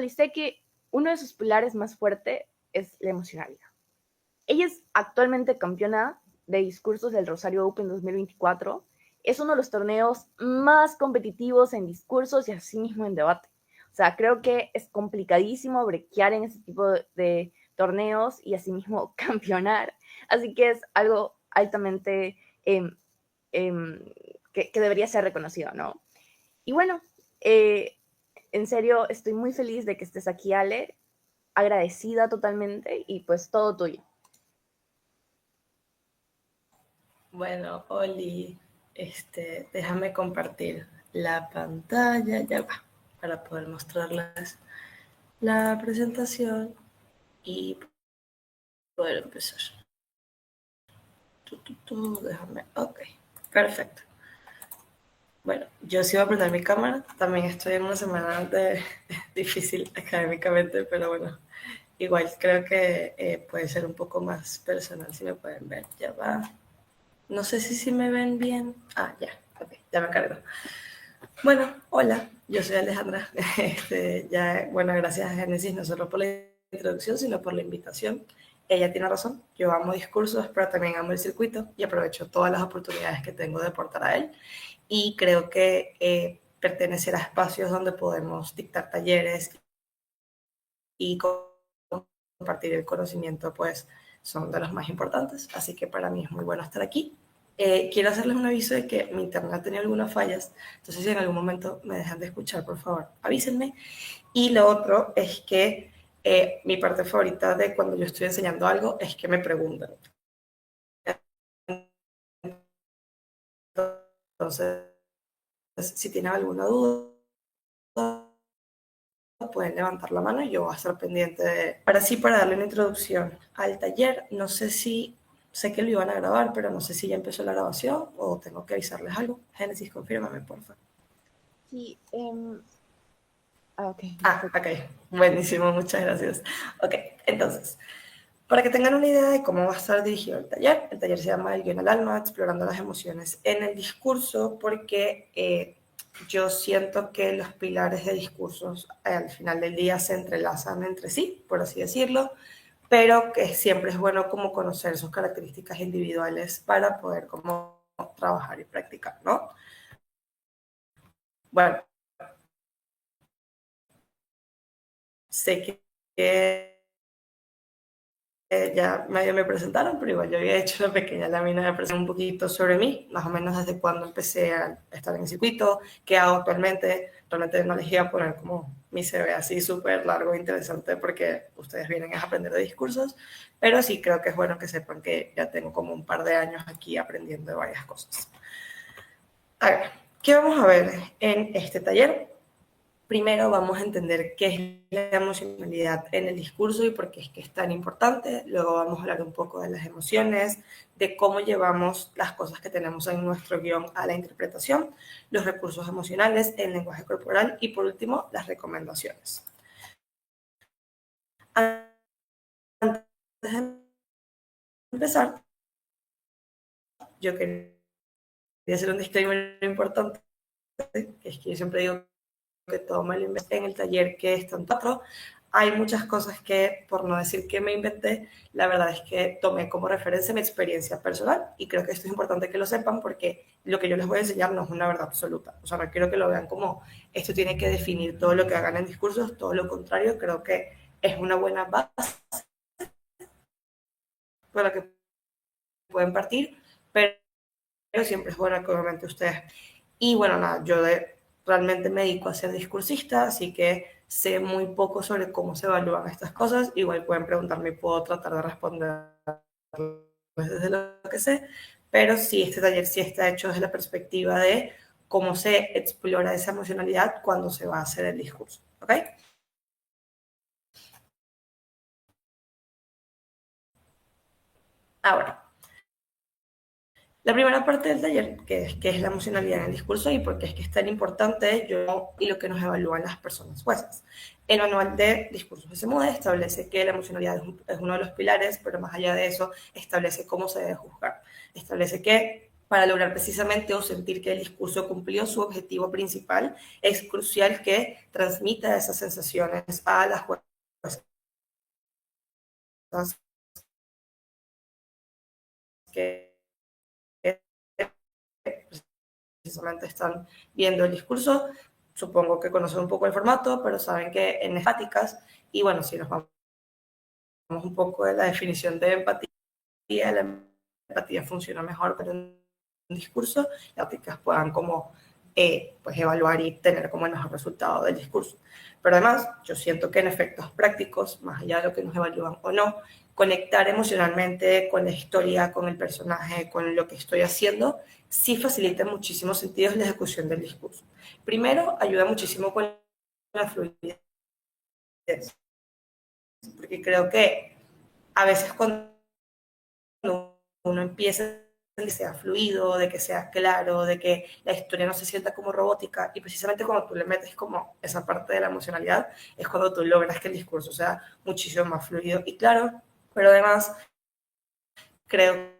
visualicé que uno de sus pilares más fuertes es la emocionalidad. Ella es actualmente campeona de discursos del Rosario Open 2024. Es uno de los torneos más competitivos en discursos y asimismo en debate. O sea, creo que es complicadísimo brequear en ese tipo de torneos y asimismo campeonar. Así que es algo altamente que debería ser reconocido, ¿no? Y bueno, en serio, estoy muy feliz de que estés aquí, Ale. Agradecida totalmente y pues todo tuyo. Bueno, Oli, déjame compartir la pantalla, ya va, para poder mostrarles la presentación y poder empezar. Déjame, ok, perfecto. Bueno, yo sí voy a prender mi cámara, también estoy en una semana difícil académicamente, pero bueno, igual creo que puede ser un poco más personal si me pueden ver, ya va. No sé si me ven bien. Ah, ya, ok, ya me cargo. Bueno, hola, yo soy Alejandra. Bueno, gracias a Génesis no solo por la introducción, sino por la invitación. Ella tiene razón, yo amo discursos, pero también amo el circuito y aprovecho todas las oportunidades que tengo de aportar a él. Y creo que pertenecer a espacios donde podemos dictar talleres y compartir el conocimiento, pues son de los más importantes. Así que para mí es muy bueno estar aquí. Quiero hacerles un aviso de que mi internet ha tenido algunas fallas, entonces si en algún momento me dejan de escuchar, por favor, avísenme. Y lo otro es que mi parte favorita de cuando yo estoy enseñando algo es que me preguntan. Entonces, si tienen alguna duda, pueden levantar la mano y yo voy a estar pendiente de... Ahora sí, para darle una introducción al taller, no sé si... Sé que lo iban a grabar, pero no sé si ya empezó la grabación o tengo que avisarles algo. Génesis, confírmame, por favor. Sí, ok, Ah, perfecto. ok. Buenísimo, muchas gracias. Ok, entonces, para que tengan una idea de cómo va a estar dirigido el taller se llama El guión al alma, explorando las emociones en el discurso, porque yo siento que los pilares de discursos al final del día se entrelazan entre sí, por así decirlo, pero que siempre es bueno como conocer sus características individuales para poder como trabajar y practicar, ¿no? Bueno, sé que ya medio me presentaron, pero igual yo había hecho una pequeña lámina de presentación un poquito sobre mí, más o menos desde cuando empecé a estar en el circuito, qué hago actualmente. Realmente no les iba a poner como mi CV así súper largo e interesante porque ustedes vienen a aprender de discursos, pero sí creo que es bueno que sepan que ya tengo como un par de años aquí aprendiendo de varias cosas. A ver, ¿qué vamos a ver en este taller? Primero vamos a entender qué es la emocionalidad en el discurso y por qué es que es tan importante. Luego vamos a hablar un poco de las emociones, de cómo llevamos las cosas que tenemos en nuestro guión a la interpretación, los recursos emocionales, el lenguaje corporal y por último las recomendaciones. Antes de empezar, yo quería hacer un disclaimer importante, que es que yo siempre digo que todo me lo inventé en el taller que es tan teatro. Hay muchas cosas que, por no decir que me inventé, la verdad es que tomé como referencia mi experiencia personal y creo que esto es importante que lo sepan porque lo que yo les voy a enseñar no es una verdad absoluta. O sea, no quiero que lo vean como esto tiene que definir todo lo que hagan en discursos, todo lo contrario, creo que es una buena base por la que pueden partir, pero siempre es bueno que obviamente ustedes... Y bueno, nada, realmente me dedico a ser discursista, así que sé muy poco sobre cómo se evalúan estas cosas. Igual pueden preguntarme y puedo tratar de responder desde lo que sé, pero sí, este taller sí está hecho desde la perspectiva de cómo se explora esa emocionalidad cuando se va a hacer el discurso. ¿Ok? Ahora, la primera parte del taller, que es la emocionalidad en el discurso y por qué es que es tan importante yo y lo que nos evalúan las personas jueces. El manual de discursos de SEMUDE establece que la emocionalidad es uno de los pilares, pero más allá de eso, establece cómo se debe juzgar. Establece que para lograr precisamente o sentir que el discurso cumplió su objetivo principal, es crucial que transmita esas sensaciones a las personas que precisamente están viendo el discurso. Supongo que conocen un poco el formato, pero saben que en estáticas, y bueno, si nos vamos un poco de la definición de empatía, la empatía funciona mejor con un discurso, las prácticas puedan como pues evaluar y tener como el mejor resultado del discurso. Pero además, yo siento que en efectos prácticos, más allá de lo que nos evalúan o no, conectar emocionalmente con la historia, con el personaje, con lo que estoy haciendo, sí facilita en muchísimos sentidos la ejecución del discurso. Primero, ayuda muchísimo con la fluidez, porque creo que a veces cuando uno empieza de que sea fluido, de que sea claro, de que la historia no se sienta como robótica, y precisamente cuando tú le metes como esa parte de la emocionalidad, es cuando tú logras que el discurso sea muchísimo más fluido y claro, pero además creo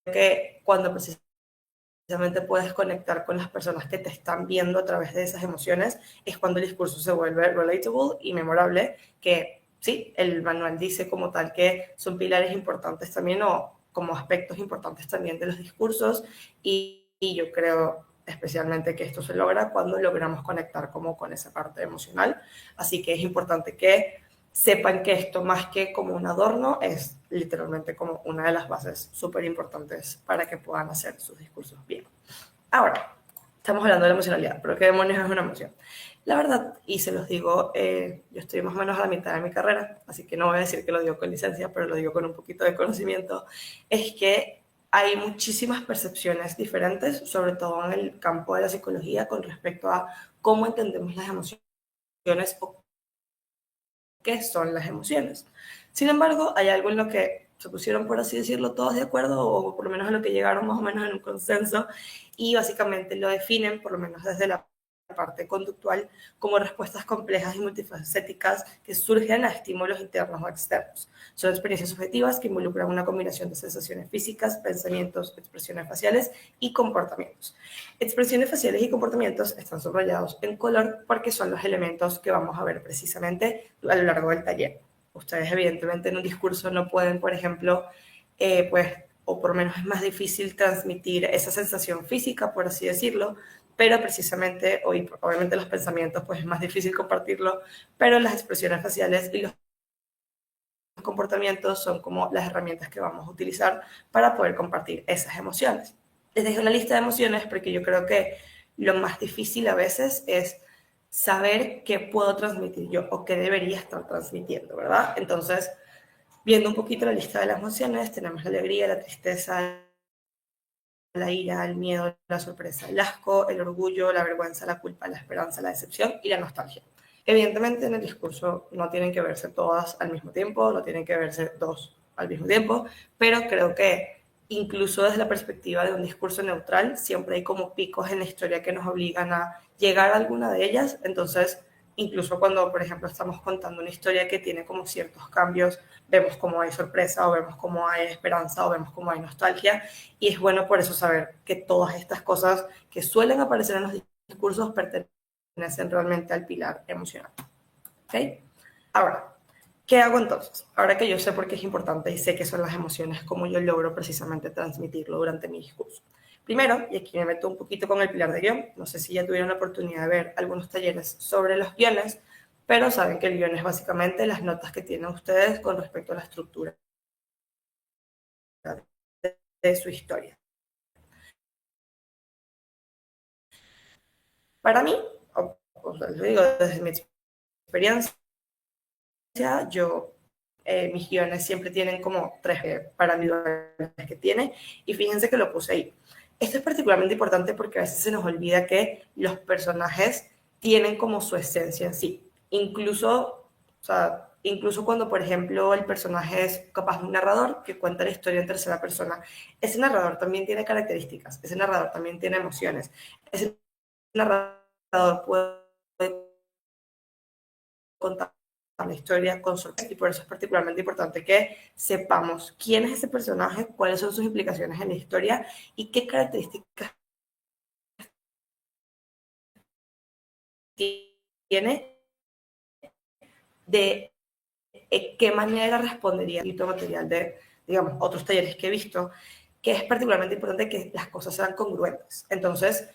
que cuando precisamente puedes conectar con las personas que te están viendo a través de esas emociones, es cuando el discurso se vuelve relatable y memorable, que sí, el manual dice como tal que son pilares importantes también o como aspectos importantes también de los discursos y yo creo especialmente que esto se logra cuando logramos conectar como con esa parte emocional, así que es importante que sepan que esto más que como un adorno es literalmente como una de las bases súper importantes para que puedan hacer sus discursos bien. Ahora, estamos hablando de la emocionalidad, pero ¿qué demonios es una emoción? La verdad, y se los digo, yo estoy más o menos a la mitad de mi carrera, así que no voy a decir que lo digo con licencia, pero lo digo con un poquito de conocimiento, es que hay muchísimas percepciones diferentes, sobre todo en el campo de la psicología, con respecto a cómo entendemos las emociones o qué son las emociones. Sin embargo, hay algo en lo que se pusieron, por así decirlo, todos de acuerdo, o por lo menos en lo que llegaron más o menos en un consenso, y básicamente lo definen, por lo menos desde la parte conductual, como respuestas complejas y multifacéticas que surgen a estímulos internos o externos. Son experiencias subjetivas que involucran una combinación de sensaciones físicas, pensamientos, expresiones faciales y comportamientos. Expresiones faciales y comportamientos están subrayados en color porque son los elementos que vamos a ver precisamente a lo largo del taller. Ustedes evidentemente en un discurso no pueden, por ejemplo, pues, o por lo menos es más difícil transmitir esa sensación física, por así decirlo, pero precisamente, hoy obviamente los pensamientos, pues es más difícil compartirlo, pero las expresiones faciales y los comportamientos son como las herramientas que vamos a utilizar para poder compartir esas emociones. Les dejé una lista de emociones porque yo creo que lo más difícil a veces es saber qué puedo transmitir yo o qué debería estar transmitiendo, ¿verdad? Entonces, viendo un poquito la lista de las emociones, tenemos la alegría, la tristeza, la ira, el miedo, la sorpresa, el asco, el orgullo, la vergüenza, la culpa, la esperanza, la decepción y la nostalgia. Evidentemente en el discurso no tienen que verse todas al mismo tiempo, no tienen que verse dos al mismo tiempo, pero creo que incluso desde la perspectiva de un discurso neutral, siempre hay como picos en la historia que nos obligan a llegar a alguna de ellas, entonces incluso cuando, por ejemplo, estamos contando una historia que tiene como ciertos cambios, vemos cómo hay sorpresa o vemos cómo hay esperanza o vemos cómo hay nostalgia y es bueno por eso saber que todas estas cosas que suelen aparecer en los discursos pertenecen realmente al pilar emocional. ¿Okay? Ahora, ¿qué hago entonces? Ahora que yo sé por qué es importante y sé qué son las emociones, cómo yo logro precisamente transmitirlo durante mi discurso. Primero, y aquí me meto un poquito con el pilar de guión, no sé si ya tuvieron la oportunidad de ver algunos talleres sobre los guiones, pero saben que el guión es básicamente las notas que tienen ustedes con respecto a la estructura de su historia. Para mí, os lo digo desde mi experiencia, yo, mis guiones siempre tienen como tres parámetros que tiene, y fíjense que lo puse ahí. Esto es particularmente importante porque a veces se nos olvida que los personajes tienen como su esencia en sí. Incluso, o sea, incluso cuando, por ejemplo, el personaje es capaz de un narrador que cuenta la historia en tercera persona, ese narrador también tiene características, ese narrador también tiene emociones, ese narrador puede contar la historia con sorpresa, y por eso es particularmente importante que sepamos quién es ese personaje, cuáles son sus implicaciones en la historia y qué características tiene, de qué manera respondería el material de, digamos, otros talleres que he visto, que es particularmente importante que las cosas sean congruentes. Entonces,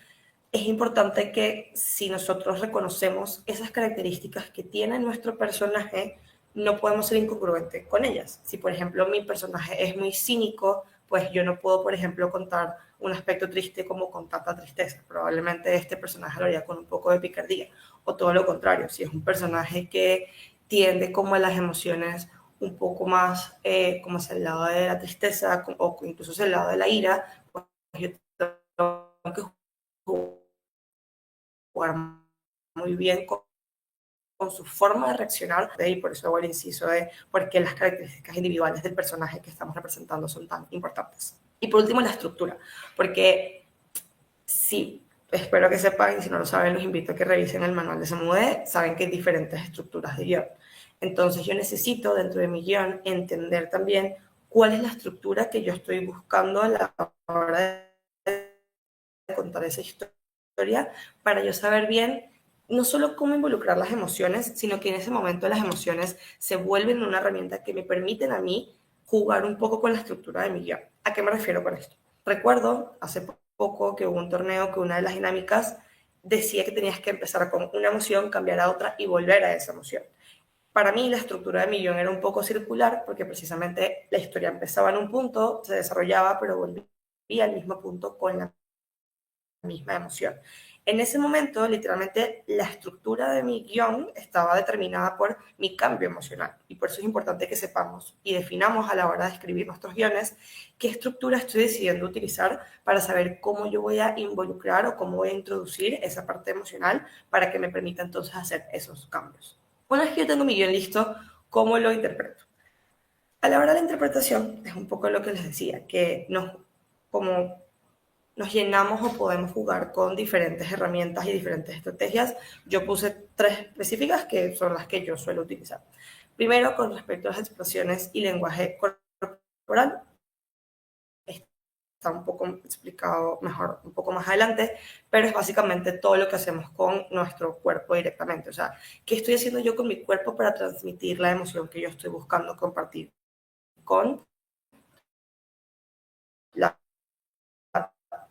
es importante que si nosotros reconocemos esas características que tiene nuestro personaje, no podemos ser incongruentes con ellas. Si, por ejemplo, mi personaje es muy cínico, pues yo no puedo, por ejemplo, contar un aspecto triste como con tanta tristeza. Probablemente este personaje lo haría con un poco de picardía. O todo lo contrario, si es un personaje que tiende como a las emociones un poco más como hacia el lado de la tristeza o incluso hacia el lado de la ira, pues yo tengo que jugar muy bien con su forma de reaccionar, y por eso hago el inciso de por qué las características individuales del personaje que estamos representando son tan importantes. Y por último, la estructura, porque sí, espero que sepan, y si no lo saben, los invito a que revisen el manual de SMUD, saben que hay diferentes estructuras de guión. Entonces yo necesito dentro de mi guión entender también cuál es la estructura que yo estoy buscando a la hora de contar esa historia, para yo saber bien no solo cómo involucrar las emociones, sino que en ese momento las emociones se vuelven una herramienta que me permiten a mí jugar un poco con la estructura de mi guión. ¿A qué me refiero con esto? Recuerdo hace poco que hubo un torneo que una de las dinámicas decía que tenías que empezar con una emoción, cambiar a otra y volver a esa emoción. Para mí la estructura de mi guión era un poco circular porque precisamente la historia empezaba en un punto, se desarrollaba, pero volvía al mismo punto con la misma emoción. En ese momento, literalmente, la estructura de mi guión estaba determinada por mi cambio emocional. Y por eso es importante que sepamos y definamos a la hora de escribir nuestros guiones qué estructura estoy decidiendo utilizar para saber cómo yo voy a involucrar o cómo voy a introducir esa parte emocional para que me permita entonces hacer esos cambios. Una vez que yo tengo mi guión listo, ¿cómo lo interpreto? A la hora de la interpretación, es un poco lo que les decía, que como nos llenamos o podemos jugar con diferentes herramientas y diferentes estrategias. Yo puse 3 específicas que son las que yo suelo utilizar. Primero, con respecto a las expresiones y lenguaje corporal, está un poco explicado mejor un poco más adelante, pero es básicamente todo lo que hacemos con nuestro cuerpo directamente. O sea, ¿qué estoy haciendo yo con mi cuerpo para transmitir la emoción que yo estoy buscando compartir con la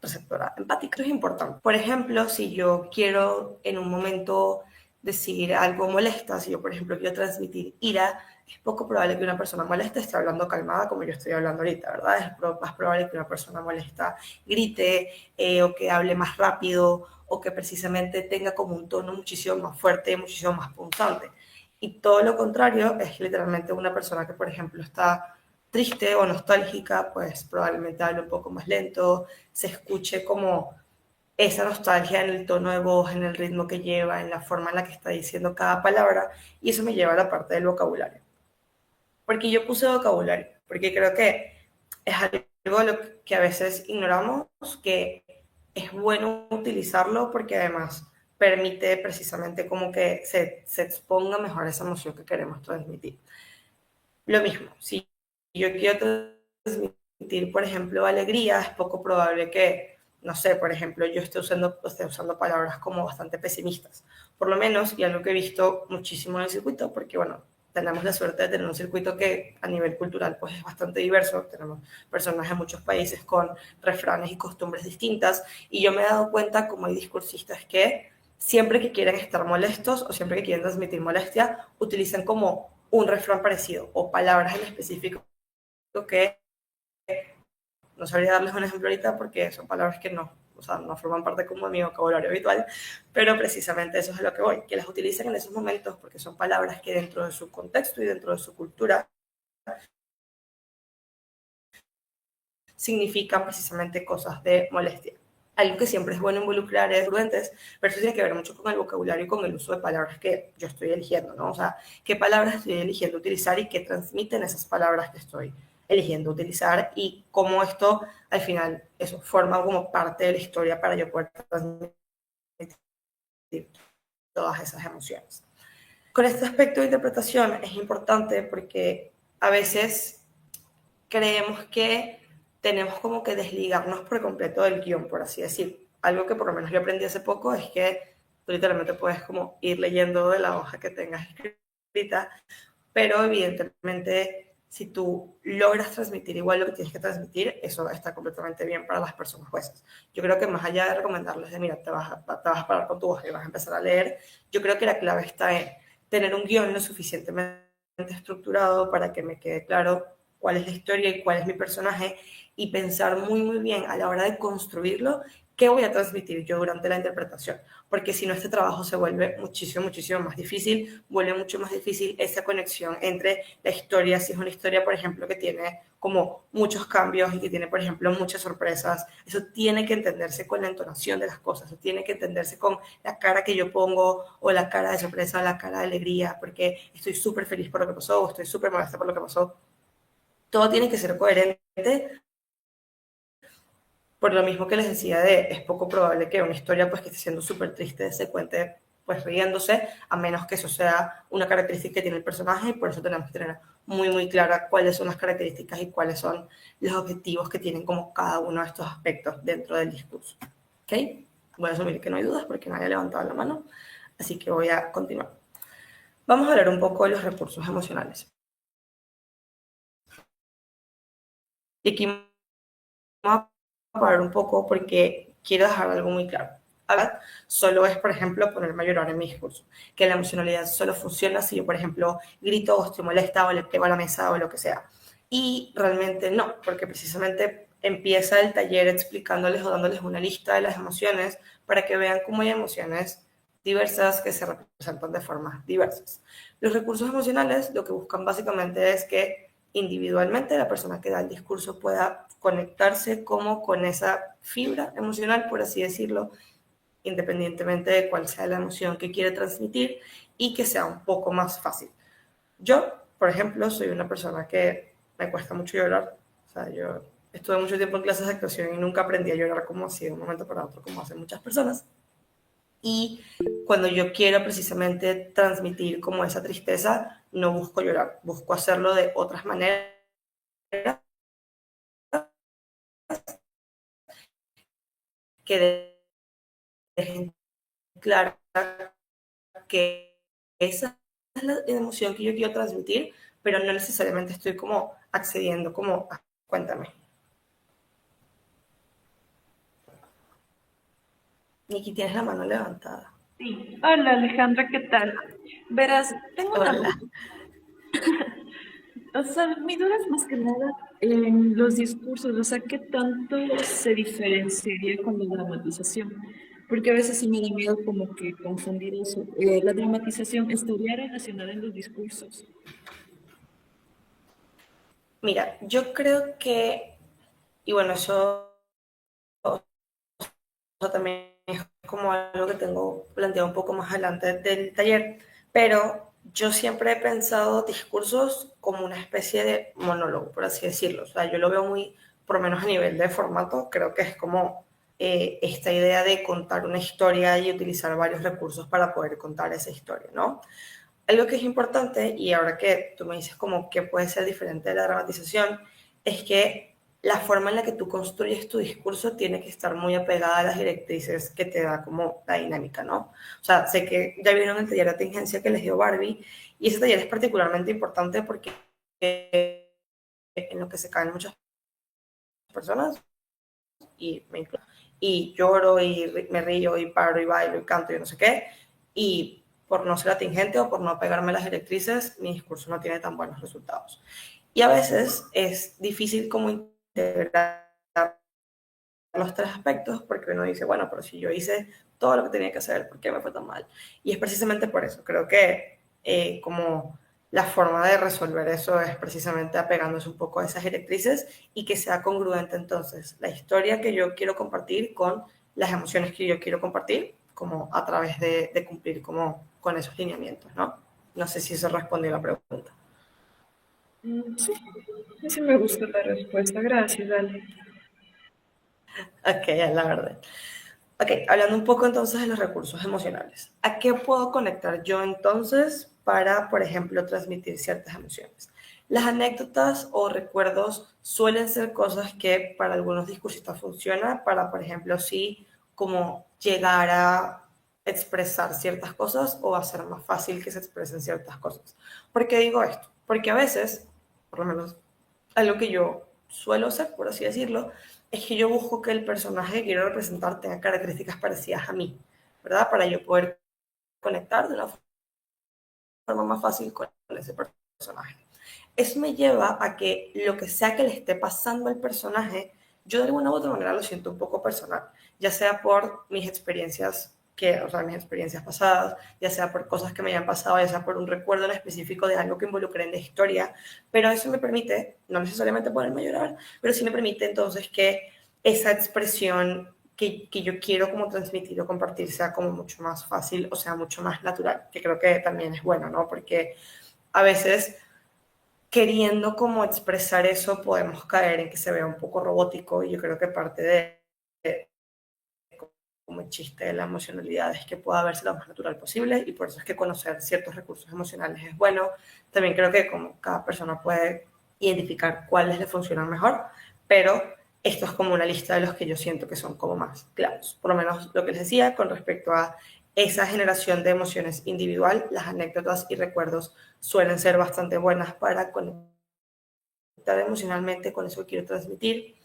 receptora empática? Eso es importante. Por ejemplo, si yo quiero en un momento decir algo molesta, si yo, por ejemplo, quiero transmitir ira, es poco probable que una persona molesta esté hablando calmada como yo estoy hablando ahorita, ¿verdad? Es más probable que una persona molesta grite o que hable más rápido o que precisamente tenga como un tono muchísimo más fuerte, muchísimo más punzante. Y todo lo contrario es literalmente una persona que, por ejemplo, está triste o nostálgica, pues probablemente hable un poco más lento, se escuche como esa nostalgia en el tono de voz, en el ritmo que lleva, en la forma en la que está diciendo cada palabra, y eso me lleva a la parte del vocabulario. Porque yo puse vocabulario, porque creo que es algo lo que a veces ignoramos, que es bueno utilizarlo porque además permite precisamente como que se exponga mejor esa emoción que queremos transmitir. Lo mismo, si yo quiero transmitir, por ejemplo, alegría, es poco probable que, no sé, por ejemplo, yo esté usando palabras como bastante pesimistas. Por lo menos, y algo que he visto muchísimo en el circuito, porque bueno, tenemos la suerte de tener un circuito que a nivel cultural pues es bastante diverso, tenemos personas de muchos países con refranes y costumbres distintas, y yo me he dado cuenta como hay discursistas que siempre que quieren estar molestos o siempre que quieren transmitir molestia, utilizan como un refrán parecido o palabras en específico que no sabría darles un ejemplo ahorita porque son palabras que no, o sea, no forman parte como de mi vocabulario habitual, pero precisamente eso es a lo que voy, que las utilicen en esos momentos porque son palabras que dentro de su contexto y dentro de su cultura significan precisamente cosas de molestia. Algo que siempre es bueno involucrar es prudentes, pero eso tiene que ver mucho con el vocabulario y con el uso de palabras que yo estoy eligiendo, ¿no? O sea, qué palabras estoy eligiendo utilizar y qué transmiten esas palabras que estoy eligiendo utilizar y cómo esto, al final, eso forma como parte de la historia para yo poder transmitir todas esas emociones. Con este aspecto de interpretación es importante porque a veces creemos que tenemos como que desligarnos por completo del guión, por así decir. Algo que por lo menos yo aprendí hace poco es que tú literalmente puedes como ir leyendo de la hoja que tengas escrita, pero evidentemente si tú logras transmitir igual lo que tienes que transmitir, eso está completamente bien para las personas jueces. Yo creo que más allá de recomendarles de, mira, te vas a parar con tu hoja y vas a empezar a leer, yo creo que la clave está en tener un guión lo suficientemente estructurado para que me quede claro cuál es la historia y cuál es mi personaje y pensar muy, muy bien a la hora de construirlo qué voy a transmitir yo durante la interpretación, porque si no este trabajo se vuelve muchísimo, muchísimo más difícil, vuelve mucho más difícil esa conexión entre la historia, si es una historia, por ejemplo, que tiene como muchos cambios y que tiene, por ejemplo, muchas sorpresas, eso tiene que entenderse con la entonación de las cosas, eso tiene que entenderse con la cara que yo pongo o la cara de sorpresa, la cara de alegría, porque estoy súper feliz por lo que pasó o estoy súper molesta por lo que pasó. Todo tiene que ser coherente. Por lo mismo que les decía es poco probable que una historia pues que esté siendo súper triste se cuente pues riéndose, a menos que eso sea una característica que tiene el personaje y por eso tenemos que tener muy muy clara cuáles son las características y cuáles son los objetivos que tienen como cada uno de estos aspectos dentro del discurso. ¿Ok? Voy a asumir que no hay dudas porque nadie ha levantado la mano, así que voy a continuar. Vamos a hablar un poco de los recursos emocionales. Y aquí vamos a parar un poco porque quiero dejar algo muy claro. Hablar solo es, por ejemplo, ponerme a llorar en mi discurso. Que la emocionalidad solo funciona si yo, por ejemplo, grito o estoy molesta o le pego a la mesa o lo que sea. Y realmente no, porque precisamente empieza el taller explicándoles o dándoles una lista de las emociones para que vean cómo hay emociones diversas que se representan de formas diversas. Los recursos emocionales lo que buscan básicamente es que individualmente la persona que da el discurso pueda conectarse como con esa fibra emocional, por así decirlo, independientemente de cuál sea la emoción que quiere transmitir y que sea un poco más fácil. Yo, por ejemplo, soy una persona que me cuesta mucho llorar. O sea, yo estuve mucho tiempo en clases de actuación y nunca aprendí a llorar como así de un momento para otro, como hacen muchas personas. Y cuando yo quiero precisamente transmitir como esa tristeza, no busco llorar, busco hacerlo de otras maneras que dejen claro que esa es la emoción que yo quiero transmitir, pero no necesariamente estoy como accediendo como, cuéntame. Niki, tienes la mano levantada. Sí. Hola Alejandra, ¿qué tal? Verás, tengo una Hola. duda. O sea, mi duda es más que nada en los discursos, o sea, ¿qué tanto se diferenciaría con la dramatización? Porque a veces sí me da miedo como que confundir eso. La dramatización estaría relacionada en los discursos. Mira, yo creo que, y bueno, eso también es como algo que tengo planteado un poco más adelante del taller, pero yo siempre he pensado discursos como una especie de monólogo, por así decirlo. O sea, yo lo veo muy, por lo menos a nivel de formato, creo que es como esta idea de contar una historia y utilizar varios recursos para poder contar esa historia, ¿no? Algo que es importante, y ahora que tú me dices como que puede ser diferente de la dramatización, es que la forma en la que tú construyes tu discurso tiene que estar muy apegada a las directrices que te da como la dinámica, ¿no? O sea, sé que ya vieron el taller de contingencia que les dio Barbie, y ese taller es particularmente importante porque en lo que se caen muchas personas, y me incluyo, y lloro y me río y paro y bailo y canto y no sé qué, y por no ser atingente o por no pegarme las directrices, mi discurso no tiene tan buenos resultados. Y a veces es difícil como integrar los tres aspectos porque uno dice, bueno, pero si yo hice todo lo que tenía que hacer, ¿por qué me fue tan mal? Y es precisamente por eso, creo que como la forma de resolver eso es precisamente apegándose un poco a esas directrices y que sea congruente entonces la historia que yo quiero compartir con las emociones que yo quiero compartir, como a través de cumplir como con esos lineamientos, ¿no? No sé si eso respondió a la pregunta. Sí, sí me gusta la respuesta. Gracias, Ale. Ok, es la verdad. Ok, hablando un poco entonces de los recursos emocionales. ¿A qué puedo conectar yo entonces para, por ejemplo, transmitir ciertas emociones? Las anécdotas o recuerdos suelen ser cosas que para algunos discursistas funciona, para, por ejemplo, sí, como llegar a expresar ciertas cosas o hacer más fácil que se expresen ciertas cosas. ¿Por qué digo esto? Porque a veces, por lo menos algo que yo suelo hacer, por así decirlo, es que yo busco que el personaje que quiero representar tenga características parecidas a mí, ¿verdad? Para yo poder conectar de una forma más fácil con ese personaje. Eso me lleva a que lo que sea que le esté pasando al personaje, yo de alguna u otra manera lo siento un poco personal, ya sea por mis experiencias o sea, mis experiencias pasadas, ya sea por cosas que me hayan pasado, ya sea por un recuerdo en específico de algo que involucré en la historia, pero eso me permite, no necesariamente ponerme a llorar, pero sí me permite entonces que esa expresión que yo quiero como transmitir o compartir sea como mucho más fácil, o sea, mucho más natural, que creo que también es bueno, ¿no? Porque a veces queriendo como expresar eso podemos caer en que se vea un poco robótico y yo creo que parte de como el chiste de la emocionalidad es que pueda verse lo más natural posible y por eso es que conocer ciertos recursos emocionales es bueno. También creo que como cada persona puede identificar cuáles le funcionan mejor, pero esto es como una lista de los que yo siento que son como más claros. Por lo menos lo que les decía con respecto a esa generación de emociones individual, las anécdotas y recuerdos suelen ser bastante buenas para conectar emocionalmente con eso que quiero transmitir,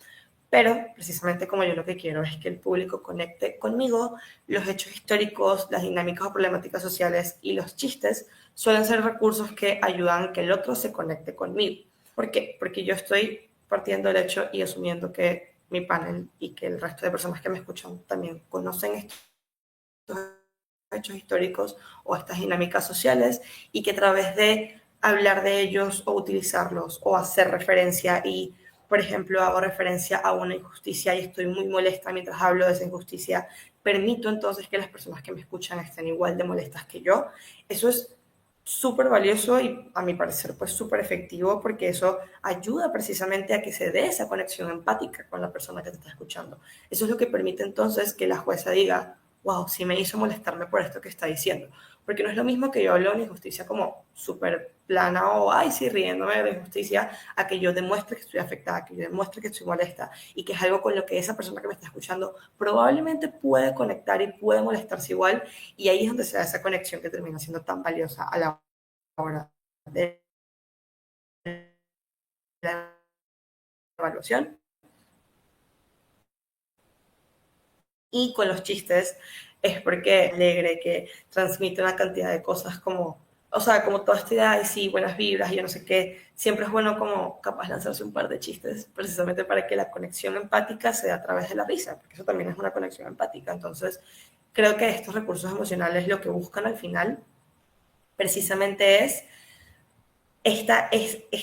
pero precisamente como yo lo que quiero es que el público conecte conmigo, los hechos históricos, las dinámicas o problemáticas sociales y los chistes suelen ser recursos que ayudan a que el otro se conecte conmigo. ¿Por qué? Porque yo estoy partiendo del hecho y asumiendo que mi panel y que el resto de personas que me escuchan también conocen estos hechos históricos o estas dinámicas sociales y que a través de hablar de ellos o utilizarlos o hacer referencia y, por ejemplo, hago referencia a una injusticia y estoy muy molesta mientras hablo de esa injusticia, permito entonces que las personas que me escuchan estén igual de molestas que yo. Eso es súper valioso y a mi parecer pues súper efectivo porque eso ayuda precisamente a que se dé esa conexión empática con la persona que te está escuchando. Eso es lo que permite entonces que la jueza diga, wow, sí me hizo molestarme por esto que está diciendo. Porque no es lo mismo que yo hablo de una injusticia como súper plana o, ay, sí, riéndome de injusticia, a que yo demuestre que estoy afectada, que yo demuestre que estoy molesta y que es algo con lo que esa persona que me está escuchando probablemente puede conectar y puede molestarse igual. Y ahí es donde se da esa conexión que termina siendo tan valiosa a la hora de la evaluación. Y con los chistes es porque es alegre, que transmite una cantidad de cosas como, o sea, como toda esta idea de sí, buenas vibras y yo no sé qué, siempre es bueno como capaz lanzarse un par de chistes, precisamente para que la conexión empática sea a través de la risa, porque eso también es una conexión empática. Entonces, creo que estos recursos emocionales lo que buscan al final precisamente es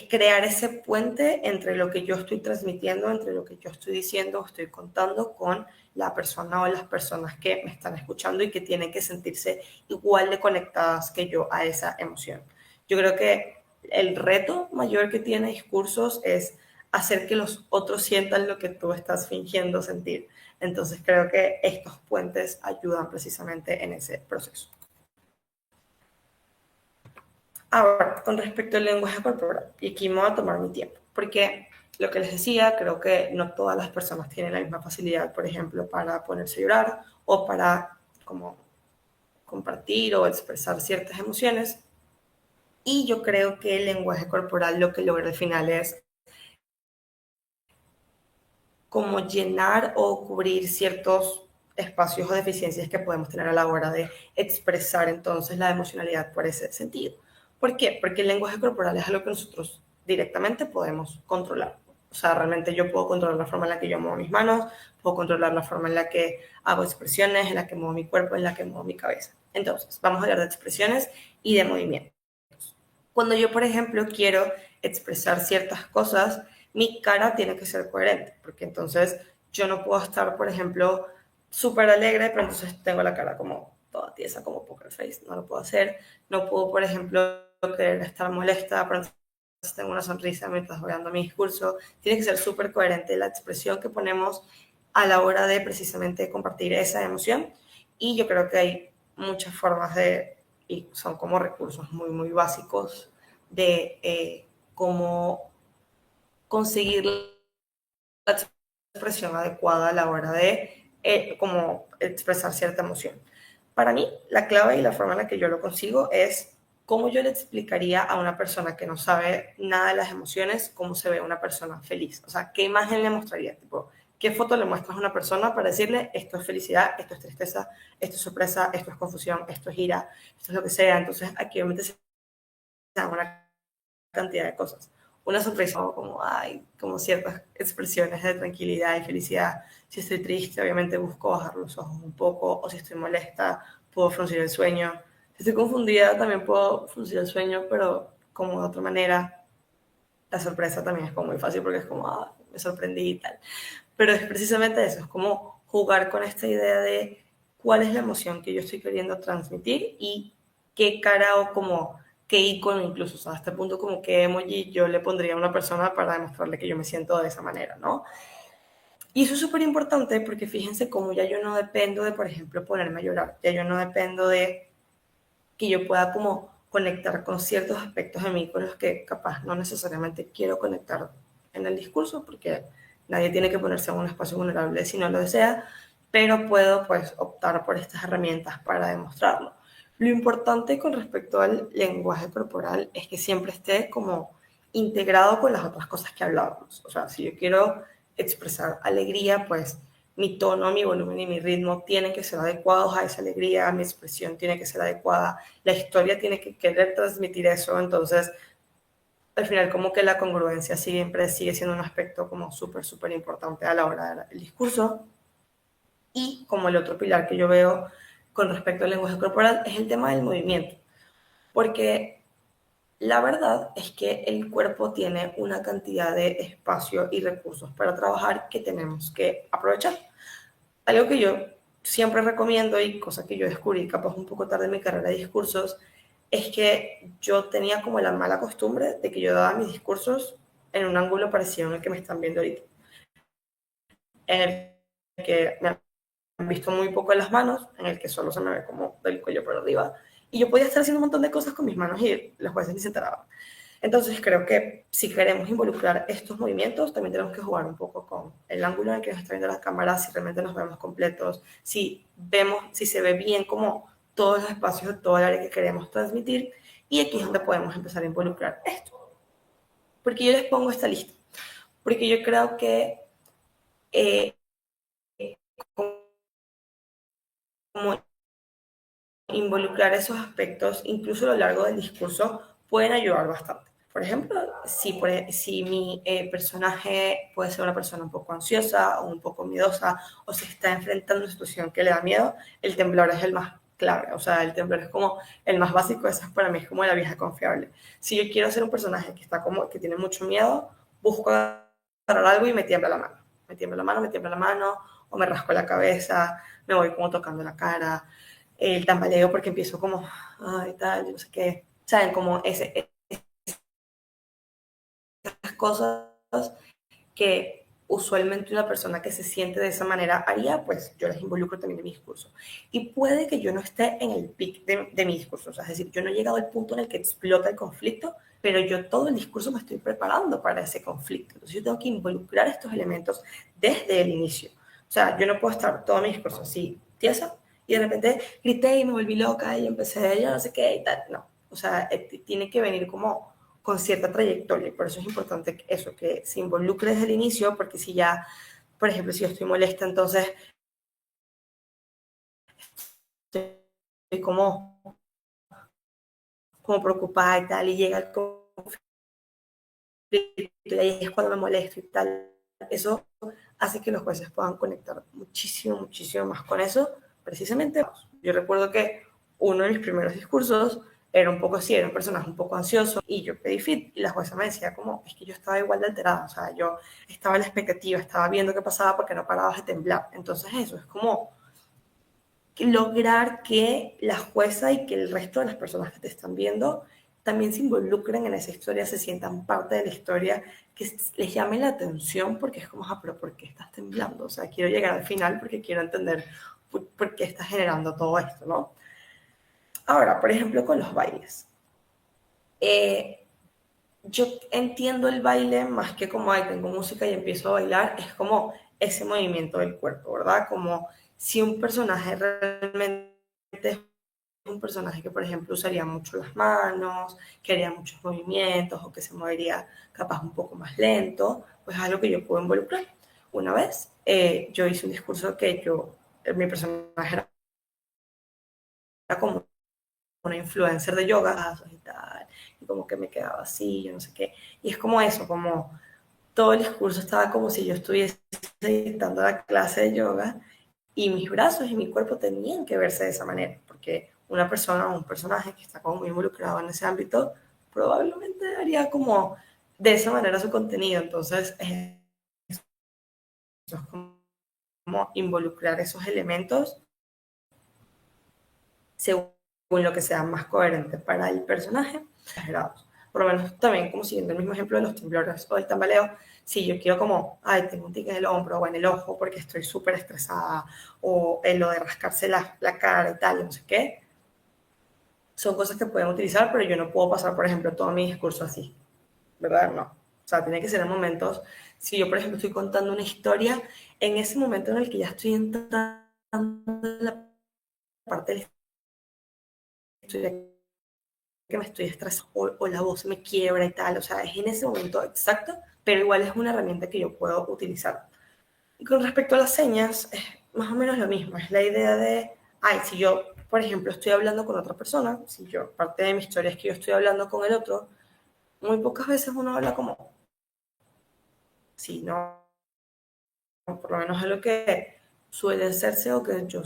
crear ese puente entre lo que yo estoy transmitiendo, entre lo que yo estoy diciendo, estoy contando con la persona o las personas que me están escuchando y que tienen que sentirse igual de conectadas que yo a esa emoción. Yo creo que el reto mayor que tiene discursos es hacer que los otros sientan lo que tú estás fingiendo sentir. Entonces creo que estos puentes ayudan precisamente en ese proceso. Ahora, con respecto al lenguaje corporal, y aquí me voy a tomar mi tiempo, porque lo que les decía, creo que no todas las personas tienen la misma facilidad, por ejemplo, para ponerse a llorar o para como compartir o expresar ciertas emociones. Y yo creo que el lenguaje corporal lo que logra al final es como llenar o cubrir ciertos espacios o deficiencias que podemos tener a la hora de expresar entonces la emocionalidad por ese sentido. ¿Por qué? Porque el lenguaje corporal es algo que nosotros directamente podemos controlar. O sea, realmente yo puedo controlar la forma en la que yo muevo mis manos, puedo controlar la forma en la que hago expresiones, en la que muevo mi cuerpo, en la que muevo mi cabeza. Entonces, vamos a hablar de expresiones y de movimiento. Cuando yo, por ejemplo, quiero expresar ciertas cosas, mi cara tiene que ser coherente, porque entonces yo no puedo estar, por ejemplo, súper alegre, pero entonces tengo la cara como toda tiesa, como poker face, no lo puedo hacer. No puedo, por ejemplo, querer estar molesta, pero entonces tengo una sonrisa mientras voy dando mi discurso. Tiene que ser súper coherente la expresión que ponemos a la hora de precisamente compartir esa emoción. Y yo creo que hay muchas formas y son como recursos muy, muy básicos de cómo conseguir la expresión adecuada a la hora de como expresar cierta emoción. Para mí, la clave y la forma en la que yo lo consigo es cómo yo le explicaría a una persona que no sabe nada de las emociones cómo se ve una persona feliz. O sea, ¿qué imagen le mostraría? Tipo, ¿qué foto le muestras a una persona para decirle esto es felicidad, esto es tristeza, esto es sorpresa, esto es confusión, esto es ira, esto es lo que sea? Entonces, aquí obviamente se da una cantidad de cosas. Una sonrisa o como, ay, como ciertas expresiones de tranquilidad y felicidad. Si estoy triste, obviamente busco bajar los ojos un poco, o si estoy molesta, puedo fruncir el sueño. Si estoy confundida, también puedo fruncir el sueño, pero como de otra manera. La sorpresa también es como muy fácil porque es como, ah, me sorprendí y tal. Pero es precisamente eso, es como jugar con esta idea de cuál es la emoción que yo estoy queriendo transmitir y qué cara o como qué icono incluso, o sea, a este punto como qué emoji yo le pondría a una persona para demostrarle que yo me siento de esa manera, ¿no? Y eso es súper importante porque fíjense cómo ya yo no dependo de, por ejemplo, ponerme a llorar, ya yo no dependo de que yo pueda como conectar con ciertos aspectos de mí con los que capaz no necesariamente quiero conectar en el discurso, porque nadie tiene que ponerse en un espacio vulnerable si no lo desea, pero puedo pues optar por estas herramientas para demostrarlo. Lo importante con respecto al lenguaje corporal es que siempre esté como integrado con las otras cosas que hablábamos. O sea, si yo quiero expresar alegría, pues mi tono, mi volumen y mi ritmo tienen que ser adecuados a esa alegría, mi expresión tiene que ser adecuada, la historia tiene que querer transmitir eso, entonces al final como que la congruencia siempre sigue siendo un aspecto como súper, súper importante a la hora del discurso. Y como el otro pilar que yo veo con respecto al lenguaje corporal es el tema del movimiento, porque la verdad es que el cuerpo tiene una cantidad de espacio y recursos para trabajar que tenemos que aprovechar. Algo que yo siempre recomiendo y cosa que yo descubrí capaz un poco tarde en mi carrera de discursos, es que yo tenía como la mala costumbre de que yo daba mis discursos en un ángulo parecido en el que me están viendo ahorita, en el que me han visto muy poco en las manos, en el que solo se me ve como del cuello por arriba, y yo podía estar haciendo un montón de cosas con mis manos y los jueces ni se enteraban. Entonces creo que si queremos involucrar estos movimientos, también tenemos que jugar un poco con el ángulo en el que nos está viendo la cámara, si realmente nos vemos completos, si vemos, si se ve bien como todos los espacios de todo el área que queremos transmitir, y aquí es donde podemos empezar a involucrar esto. Porque yo les pongo esta lista, porque yo creo que eh, como involucrar esos aspectos, incluso a lo largo del discurso, pueden ayudar bastante. Por ejemplo, si mi personaje puede ser una persona un poco ansiosa o un poco miedosa o se está enfrentando a una situación que le da miedo, el temblor es el más clave. O sea, el temblor es como el más básico, eso para mí es como la vieja confiable. Si yo quiero ser un personaje que, está como, que tiene mucho miedo, busco agarrar algo y me tiembla la mano. Me tiembla la mano, me tiembla la mano, o me rasco la cabeza, me voy como tocando la cara, el tambaleo porque empiezo como, ay, tal, yo no sé qué. ¿Saben? Como esas cosas que usualmente una persona que se siente de esa manera haría, pues yo las involucro también en mi discurso. Y puede que yo no esté en el pic de mi discurso, o sea, es decir, yo no he llegado al punto en el que explota el conflicto, pero yo todo el discurso me estoy preparando para ese conflicto. Entonces yo tengo que involucrar estos elementos desde el inicio. O sea, yo no puedo estar todo mi discurso así, tiesa, y de repente grité y me volví loca y empecé a no sé qué y tal. No, o sea, tiene que venir como con cierta trayectoria. Y por eso es importante eso, que se involucre desde el inicio, porque si ya, por ejemplo, si yo estoy molesta, entonces estoy como preocupada y tal, y llega el conflicto, y ahí es cuando me molesto y tal. Eso hace que los jueces puedan conectar muchísimo, muchísimo más con eso, precisamente. Yo recuerdo que uno de mis primeros discursos era un poco así, era un personaje un poco ansioso y yo pedí fit y la jueza me decía como, es que yo estaba igual de alterada, o sea, yo estaba en la expectativa, estaba viendo qué pasaba porque no parabas de temblar. Entonces eso es como lograr que la jueza y que el resto de las personas que te están viendo también se involucren en esa historia, se sientan parte de la historia, que les llame la atención porque es como, pero ¿por qué estás temblando? O sea, quiero llegar al final porque quiero entender por qué estás generando todo esto, ¿no? Ahora, por ejemplo, con los bailes. Yo entiendo el baile más que como, tengo música y empiezo a bailar, es como ese movimiento del cuerpo, ¿verdad? Como si un personaje realmente es un personaje que, por ejemplo, usaría mucho las manos, que haría muchos movimientos o que se movería capaz un poco más lento, pues es algo que yo puedo involucrar. Una vez yo hice un discurso que mi personaje era como una influencer de yoga y tal, y como que me quedaba así, yo no sé qué. Y es como eso, como todo el discurso estaba como si yo estuviese dictando la clase de yoga y mis brazos y mi cuerpo tenían que verse de esa manera, porque una persona o un personaje que está como muy involucrado en ese ámbito probablemente haría como de esa manera su contenido. Entonces, eso es como involucrar esos elementos según lo que sea más coherente para el personaje, exagerados. Por lo menos también, como siguiendo el mismo ejemplo de los temblores o el tambaleo, si yo quiero como, tengo un tic en el hombro o en el ojo porque estoy súper estresada, o en lo de rascarse la cara y tal, no sé qué, son cosas que pueden utilizar, pero yo no puedo pasar, por ejemplo, todo mi discurso así, ¿verdad? No. O sea, tiene que ser en momentos, si yo, por ejemplo, estoy contando una historia, en ese momento en el que ya estoy entrando en la parte de la historia que me estoy estresando o la voz me quiebra y tal, o sea, es en ese momento exacto, pero igual es una herramienta que yo puedo utilizar. Y con respecto a las señas, es más o menos lo mismo, es la idea de, si yo, por ejemplo, estoy hablando con otra persona, si yo, parte de mi historia es que yo estoy hablando con el otro, muy pocas veces uno habla como, si no, por lo menos es lo que suele hacerse o que yo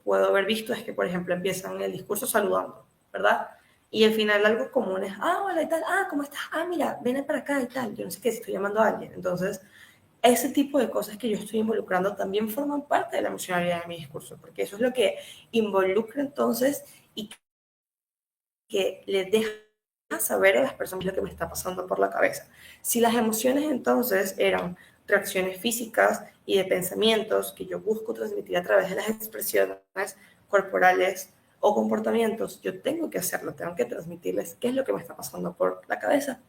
puedo haber visto es que, por ejemplo, empiezan el discurso saludando, ¿verdad? Y al final algo común es, hola y tal, ¿cómo estás? Mira, ven para acá y tal, yo no sé qué, si estoy llamando a alguien. Entonces, ese tipo de cosas que yo estoy involucrando también forman parte de la emocionalidad de mi discurso, porque eso es lo que involucra entonces y que les deja saber a las personas lo que me está pasando por la cabeza. Si las emociones entonces eran reacciones físicas y de pensamientos que yo busco transmitir a través de las expresiones corporales o comportamientos, yo tengo que hacerlo, tengo que transmitirles qué es lo que me está pasando por la cabeza.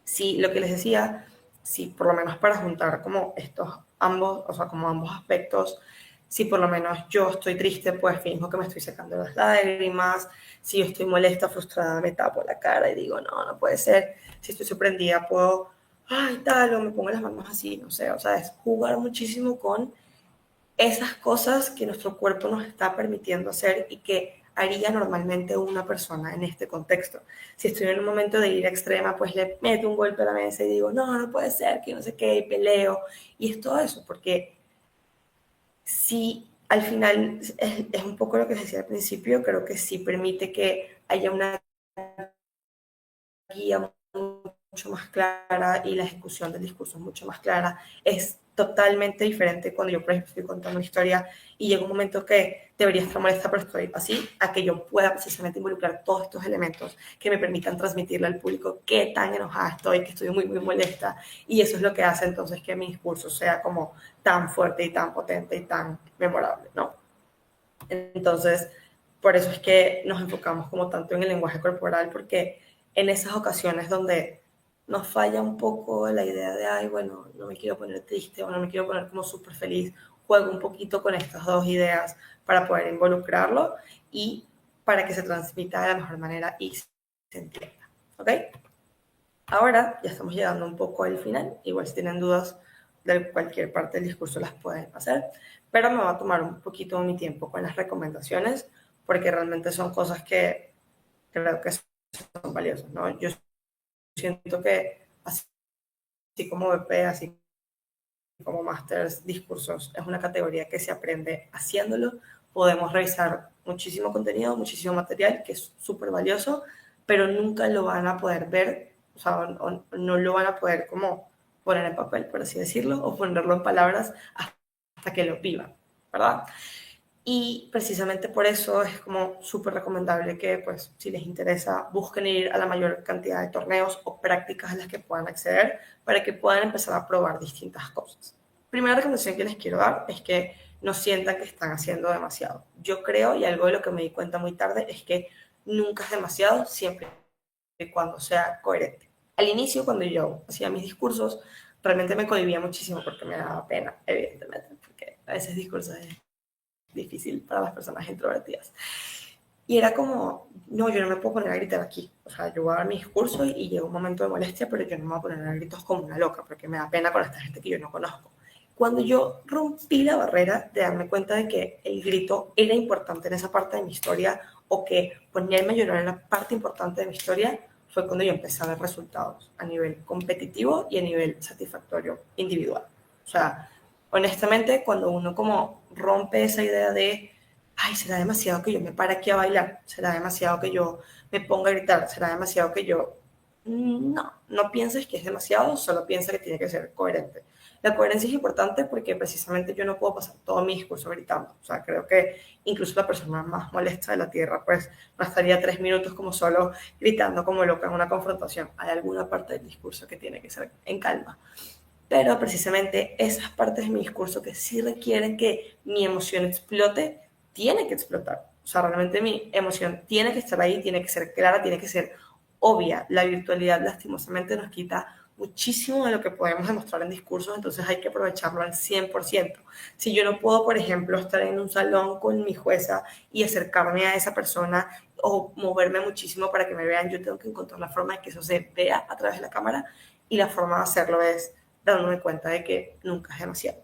Si lo que les decía, si por lo menos para juntar como estos ambos, o sea, como ambos aspectos, si por lo menos yo estoy triste, pues finjo que me estoy sacando las lágrimas, si yo estoy molesta, frustrada, me tapo la cara y digo, no, no puede ser, si estoy sorprendida, puedo, tal, o me pongo las manos así, no sé, o sea, es jugar muchísimo con esas cosas que nuestro cuerpo nos está permitiendo hacer y que haría normalmente una persona en este contexto. Si estoy en un momento de ira extrema, pues le meto un golpe a la mesa y digo, no, no puede ser, que no sé qué, y peleo. Y es todo eso, porque si al final es un poco lo que les decía al principio, creo que sí permite que haya una guía mucho más clara y la ejecución del discurso es mucho más clara. Es totalmente diferente cuando yo, por ejemplo, estoy contando una historia y llega un momento que debería estar molesta, pero estoy así, a que yo pueda precisamente involucrar todos estos elementos que me permitan transmitirle al público qué tan enojada estoy, que estoy muy, muy molesta. Y eso es lo que hace entonces que mi discurso sea como tan fuerte y tan potente y tan memorable, ¿no? Entonces, por eso es que nos enfocamos como tanto en el lenguaje corporal, porque en esas ocasiones donde nos falla un poco la idea de, bueno, no me quiero poner triste o no me quiero poner como súper feliz, juego un poquito con estas dos ideas para poder involucrarlo y para que se transmita de la mejor manera y se entienda. ¿Ok? Ahora ya estamos llegando un poco al final. Igual si tienen dudas de cualquier parte del discurso las pueden hacer, pero me va a tomar un poquito mi tiempo con las recomendaciones porque realmente son cosas que creo que son valiosas, ¿no? Yo siento que así como BP, así como Masters, discursos, es una categoría que se aprende haciéndolo. Podemos revisar muchísimo contenido, muchísimo material, que es súper valioso, pero nunca lo van a poder ver, o sea, no lo van a poder como poner en papel, por así decirlo, o ponerlo en palabras hasta que lo vivan, ¿verdad? Y precisamente por eso es como súper recomendable que, pues, si les interesa, busquen ir a la mayor cantidad de torneos o prácticas a las que puedan acceder para que puedan empezar a probar distintas cosas. Primera recomendación que les quiero dar es que no sientan que están haciendo demasiado. Yo creo, y algo de lo que me di cuenta muy tarde, es que nunca es demasiado siempre y cuando sea coherente. Al inicio, cuando yo hacía mis discursos, realmente me cohibía muchísimo porque me daba pena, evidentemente, porque a veces discursos es difícil para las personas introvertidas. Y era como, no, yo no me puedo poner a gritar aquí. O sea, yo voy a dar mi discurso y llega un momento de molestia, pero yo no me voy a poner a gritos como una loca, porque me da pena con esta gente que yo no conozco. Cuando yo rompí la barrera de darme cuenta de que el grito era importante en esa parte de mi historia, o que ponerme a llorar en la parte importante de mi historia, fue cuando yo empecé a ver resultados a nivel competitivo y a nivel satisfactorio individual. O sea, honestamente, cuando uno como rompe esa idea de, ay, será demasiado que yo me pare aquí a bailar, será demasiado que yo me ponga a gritar, será demasiado que yo... No, no pienses que es demasiado, solo piensa que tiene que ser coherente. La coherencia es importante porque precisamente yo no puedo pasar todo mi discurso gritando. O sea, creo que incluso la persona más molesta de la Tierra, pues no estaría 3 minutos como solo gritando como loca en una confrontación. Hay alguna parte del discurso que tiene que ser en calma. Pero precisamente esas partes de mi discurso que sí requieren que mi emoción explote, tiene que explotar. O sea, realmente mi emoción tiene que estar ahí, tiene que ser clara, tiene que ser obvia. La virtualidad lastimosamente nos quita muchísimo de lo que podemos demostrar en discursos, entonces hay que aprovecharlo al 100%. Si yo no puedo, por ejemplo, estar en un salón con mi jueza y acercarme a esa persona o moverme muchísimo para que me vean, yo tengo que encontrar la forma de que eso se vea a través de la cámara, y la forma de hacerlo es dándome cuenta de que nunca es demasiado.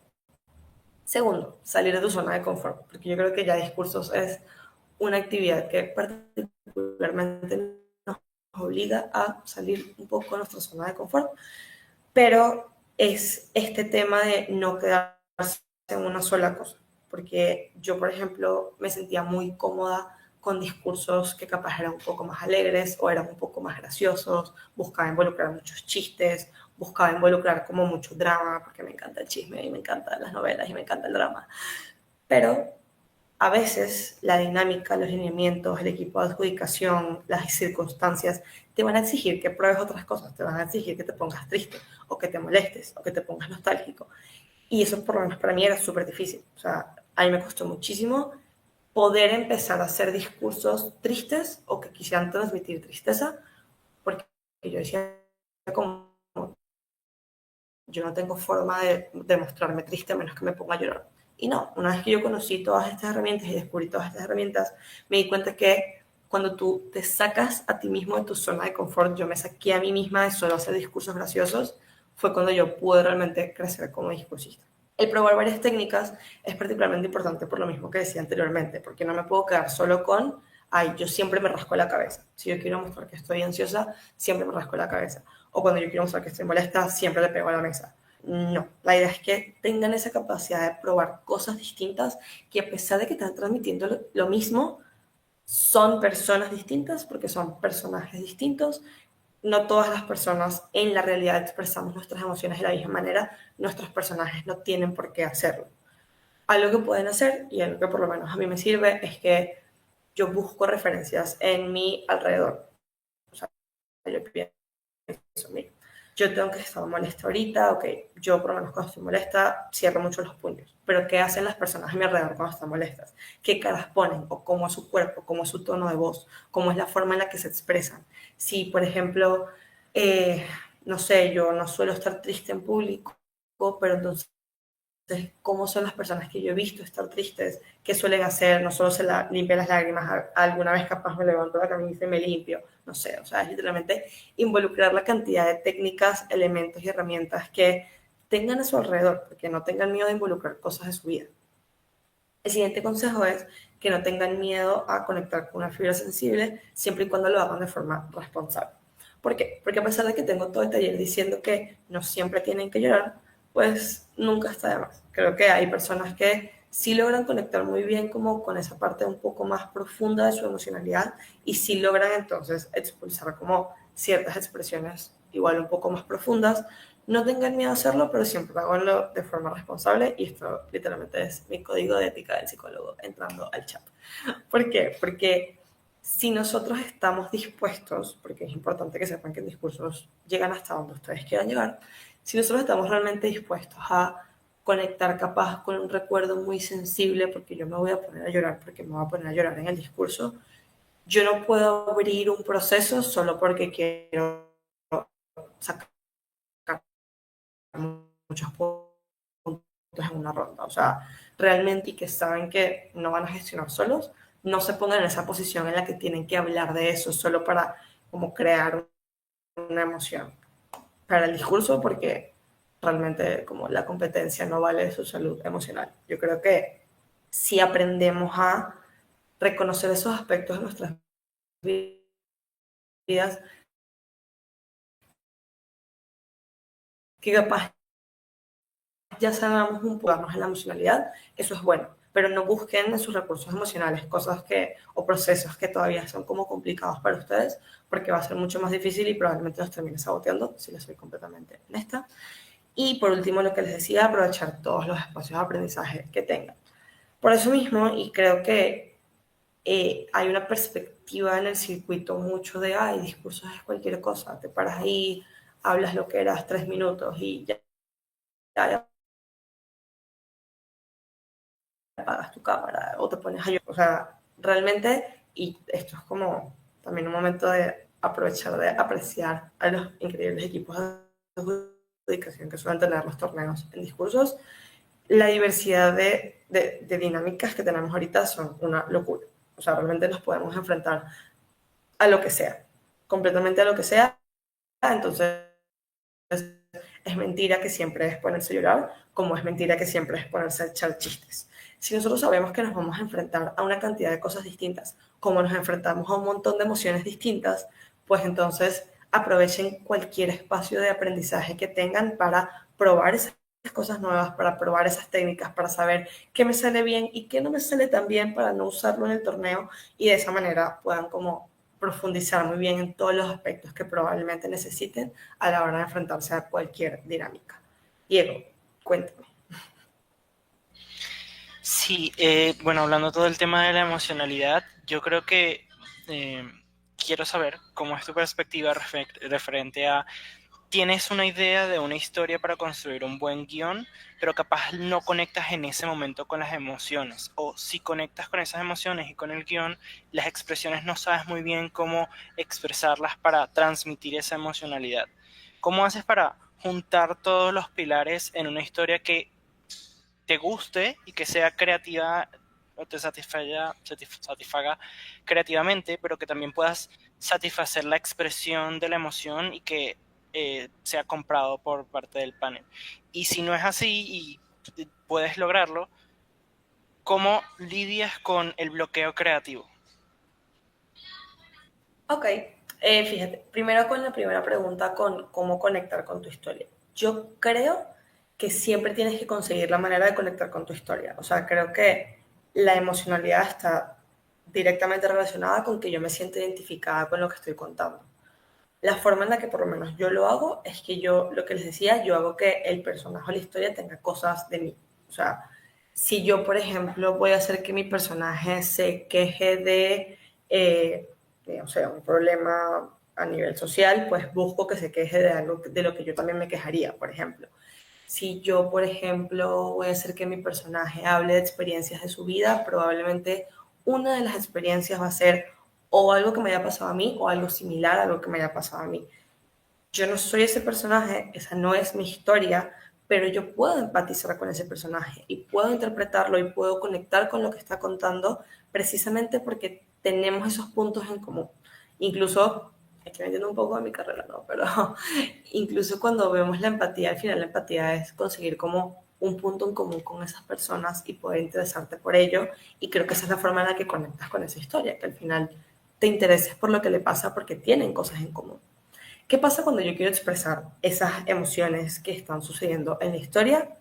Segundo, salir de tu zona de confort, porque yo creo que ya discursos es una actividad que particularmente nos obliga a salir un poco de nuestra zona de confort, pero es este tema de no quedarse en una sola cosa, porque yo, por ejemplo, me sentía muy cómoda con discursos que capaz eran un poco más alegres o eran un poco más graciosos, buscaba involucrar muchos chistes, buscaba involucrar como mucho drama, porque me encanta el chisme y me encantan las novelas y me encanta el drama, pero a veces la dinámica, los lineamientos, el equipo de adjudicación, las circunstancias, te van a exigir que pruebes otras cosas, te van a exigir que te pongas triste, o que te molestes, o que te pongas nostálgico. Y eso por lo menos para mí era súper difícil. O sea, a mí me costó muchísimo poder empezar a hacer discursos tristes o que quisieran transmitir tristeza, porque yo decía como, yo no tengo forma de mostrarme triste a menos que me ponga a llorar. Y no, una vez que yo conocí todas estas herramientas y descubrí todas estas herramientas, me di cuenta que cuando tú te sacas a ti mismo de tu zona de confort, yo me saqué a mí misma de solo hacer discursos graciosos, fue cuando yo pude realmente crecer como discursista. El probar varias técnicas es particularmente importante por lo mismo que decía anteriormente, porque no me puedo quedar solo con, ay, yo siempre me rasco la cabeza. Si yo quiero mostrar que estoy ansiosa, siempre me rasco la cabeza. O cuando yo quiero mostrar que estoy molesta, siempre le pego a la mesa. No, la idea es que tengan esa capacidad de probar cosas distintas, que a pesar de que están transmitiendo lo mismo, son personas distintas porque son personajes distintos. No todas las personas en la realidad expresamos nuestras emociones de la misma manera. Nuestros personajes no tienen por qué hacerlo. Algo que pueden hacer, y algo que por lo menos a mí me sirve, es que yo busco referencias en mi alrededor. O sea, yo pienso, mira, yo tengo que estar molesta ahorita, ok, yo por lo menos cuando estoy molesta cierro mucho los puños, pero ¿qué hacen las personas a mi alrededor cuando están molestas? ¿Qué caras ponen? ¿O cómo es su cuerpo? ¿Cómo es su tono de voz? ¿Cómo es la forma en la que se expresan? Si, por ejemplo, no sé, yo no suelo estar triste en público, pero entonces cómo son las personas que yo he visto estar tristes, qué suelen hacer, no solo se limpian las lágrimas, alguna vez capaz me levanto la camisa y me limpio, no sé, o sea, es literalmente involucrar la cantidad de técnicas, elementos y herramientas que tengan a su alrededor, porque no tengan miedo de involucrar cosas de su vida. El siguiente consejo es que no tengan miedo a conectar con una fibra sensible, siempre y cuando lo hagan de forma responsable. ¿Por qué? Porque a pesar de que tengo todo el taller diciendo que no siempre tienen que llorar, pues nunca está de más. Creo que hay personas que sí logran conectar muy bien como con esa parte un poco más profunda de su emocionalidad, y sí logran entonces expulsar como ciertas expresiones igual un poco más profundas. no tengan miedo a hacerlo, pero siempre háganlo de forma responsable, y esto literalmente es mi código de ética del psicólogo entrando al chat. ¿Por qué? Porque si nosotros estamos dispuestos, porque es importante que sepan que los discursos llegan hasta donde ustedes quieran llegar, si nosotros estamos realmente dispuestos a conectar capaz con un recuerdo muy sensible, porque yo me voy a poner a llorar, porque me voy a poner a llorar en el discurso, yo no puedo abrir un proceso solo porque quiero sacar muchos puntos en una ronda. O sea, realmente, y que saben que no van a gestionar solos, no se pongan en esa posición en la que tienen que hablar de eso solo para como crear una emoción para el discurso, porque realmente como la competencia no vale su salud emocional. Yo creo que si aprendemos a reconocer esos aspectos de nuestras vidas, que capaz ya sabemos un poco más en la emocionalidad, eso es bueno, pero no busquen en sus recursos emocionales cosas que, o procesos que todavía son como complicados para ustedes, porque va a ser mucho más difícil y probablemente los termine saboteando, si les soy completamente honesta. Y por último, lo que les decía, aprovechar todos los espacios de aprendizaje que tengan. Por eso mismo, y creo que hay una perspectiva en el circuito mucho de, ay, discursos es cualquier cosa, te paras ahí, hablas lo que eras 3 minutos y ya apagas tu cámara o te pones a llorar. O sea, realmente, y esto es como también un momento de aprovechar de apreciar a los increíbles equipos de adjudicación que suelen tener los torneos en discursos. La diversidad de dinámicas que tenemos ahorita son una locura. O sea, realmente nos podemos enfrentar a lo que sea, completamente a lo que sea. Entonces, es mentira que siempre es ponerse a llorar, como es mentira que siempre es ponerse a echar chistes. Si nosotros sabemos que nos vamos a enfrentar a una cantidad de cosas distintas, como nos enfrentamos a un montón de emociones distintas, pues entonces aprovechen cualquier espacio de aprendizaje que tengan para probar esas cosas nuevas, para probar esas técnicas, para saber qué me sale bien y qué no me sale tan bien, para no usarlo en el torneo, y de esa manera puedan como profundizar muy bien en todos los aspectos que probablemente necesiten a la hora de enfrentarse a cualquier dinámica. Diego, cuéntame. Sí, bueno, hablando todo el tema de la emocionalidad, yo creo que eh, quiero saber cómo es tu perspectiva referente a, tienes una idea de una historia para construir un buen guión, pero capaz no conectas en ese momento con las emociones, o si conectas con esas emociones y con el guión, las expresiones no sabes muy bien cómo expresarlas para transmitir esa emocionalidad. ¿Cómo haces para juntar todos los pilares en una historia que te guste y que sea creativa o te satisfaga creativamente, pero que también puedas satisfacer la expresión de la emoción y que sea comprado por parte del panel? Y si no es así y puedes lograrlo, ¿cómo lidias con el bloqueo creativo? Ok, fíjate, primero con la primera pregunta, con cómo conectar con tu historia. Yo creo que siempre tienes que conseguir la manera de conectar con tu historia. O sea, creo que la emocionalidad está directamente relacionada con que yo me siento identificada con lo que estoy contando. La forma en la que por lo menos yo lo hago es que yo, lo que les decía, yo hago que el personaje o la historia tenga cosas de mí. O sea, si yo, por ejemplo, voy a hacer que mi personaje se queje o sea, un problema a nivel social, pues busco que se queje de algo de lo que yo también me quejaría, por ejemplo. Si yo, por ejemplo, voy a hacer que mi personaje hable de experiencias de su vida, probablemente una de las experiencias va a ser o algo que me haya pasado a mí o algo similar a algo que me haya pasado a mí. Yo no soy ese personaje, esa no es mi historia, pero yo puedo empatizar con ese personaje y puedo interpretarlo y puedo conectar con lo que está contando, precisamente porque tenemos esos puntos en común. Incluso, aquí me un poco de mi carrera, ¿no? Pero incluso cuando vemos la empatía, al final la empatía es conseguir como un punto en común con esas personas y poder interesarte por ello, y creo que esa es la forma en la que conectas con esa historia, que al final te intereses por lo que le pasa porque tienen cosas en común. ¿Qué pasa cuando yo quiero expresar esas emociones que están sucediendo en la historia?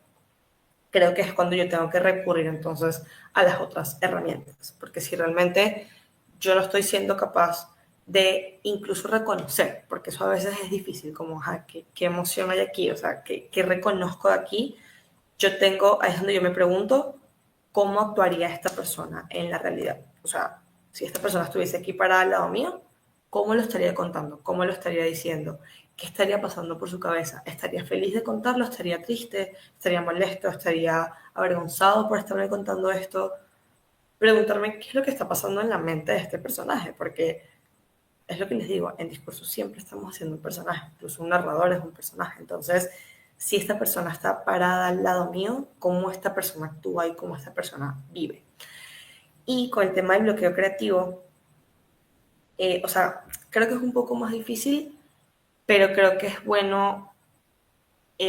Creo que es cuando yo tengo que recurrir entonces a las otras herramientas, porque si realmente yo no estoy siendo capaz de incluso reconocer, porque eso a veces es difícil, como, ajá, ¿qué emoción hay aquí? O sea, ¿qué reconozco de aquí? Ahí es donde yo me pregunto, ¿cómo actuaría esta persona en la realidad? O sea, si esta persona estuviese aquí parada al lado mío, ¿cómo lo estaría contando? ¿Cómo lo estaría diciendo? ¿Qué estaría pasando por su cabeza? ¿Estaría feliz de contarlo? ¿Estaría triste? ¿Estaría molesto? ¿Estaría avergonzado por estarme contando esto? Preguntarme qué es lo que está pasando en la mente de este personaje, porque es lo que les digo, en discurso siempre estamos haciendo un personaje, incluso un narrador es un personaje. Entonces, si esta persona está parada al lado mío, cómo esta persona actúa y cómo esta persona vive. Y con el tema del bloqueo creativo, o sea, creo que es un poco más difícil, pero creo que es bueno,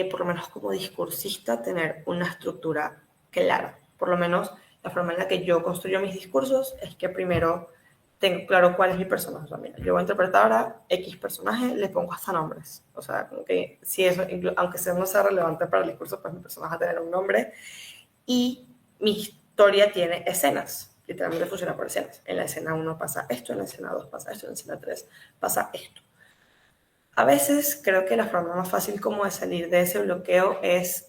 por lo menos como discursista, tener una estructura clara. Por lo menos la forma en la que yo construyo mis discursos es que primero tengo claro cuál es mi personaje. O sea, mira, yo voy a interpretar a X personaje, le pongo hasta nombres. O sea, como que si eso, aunque sea no sea relevante para el discurso, pues mi personaje va a tener un nombre. Y mi historia tiene escenas. Literalmente funciona por escenas. En la escena 1 pasa esto, en la escena 2 pasa esto, en la escena 3 pasa esto. A veces creo que la forma más fácil como de salir de ese bloqueo es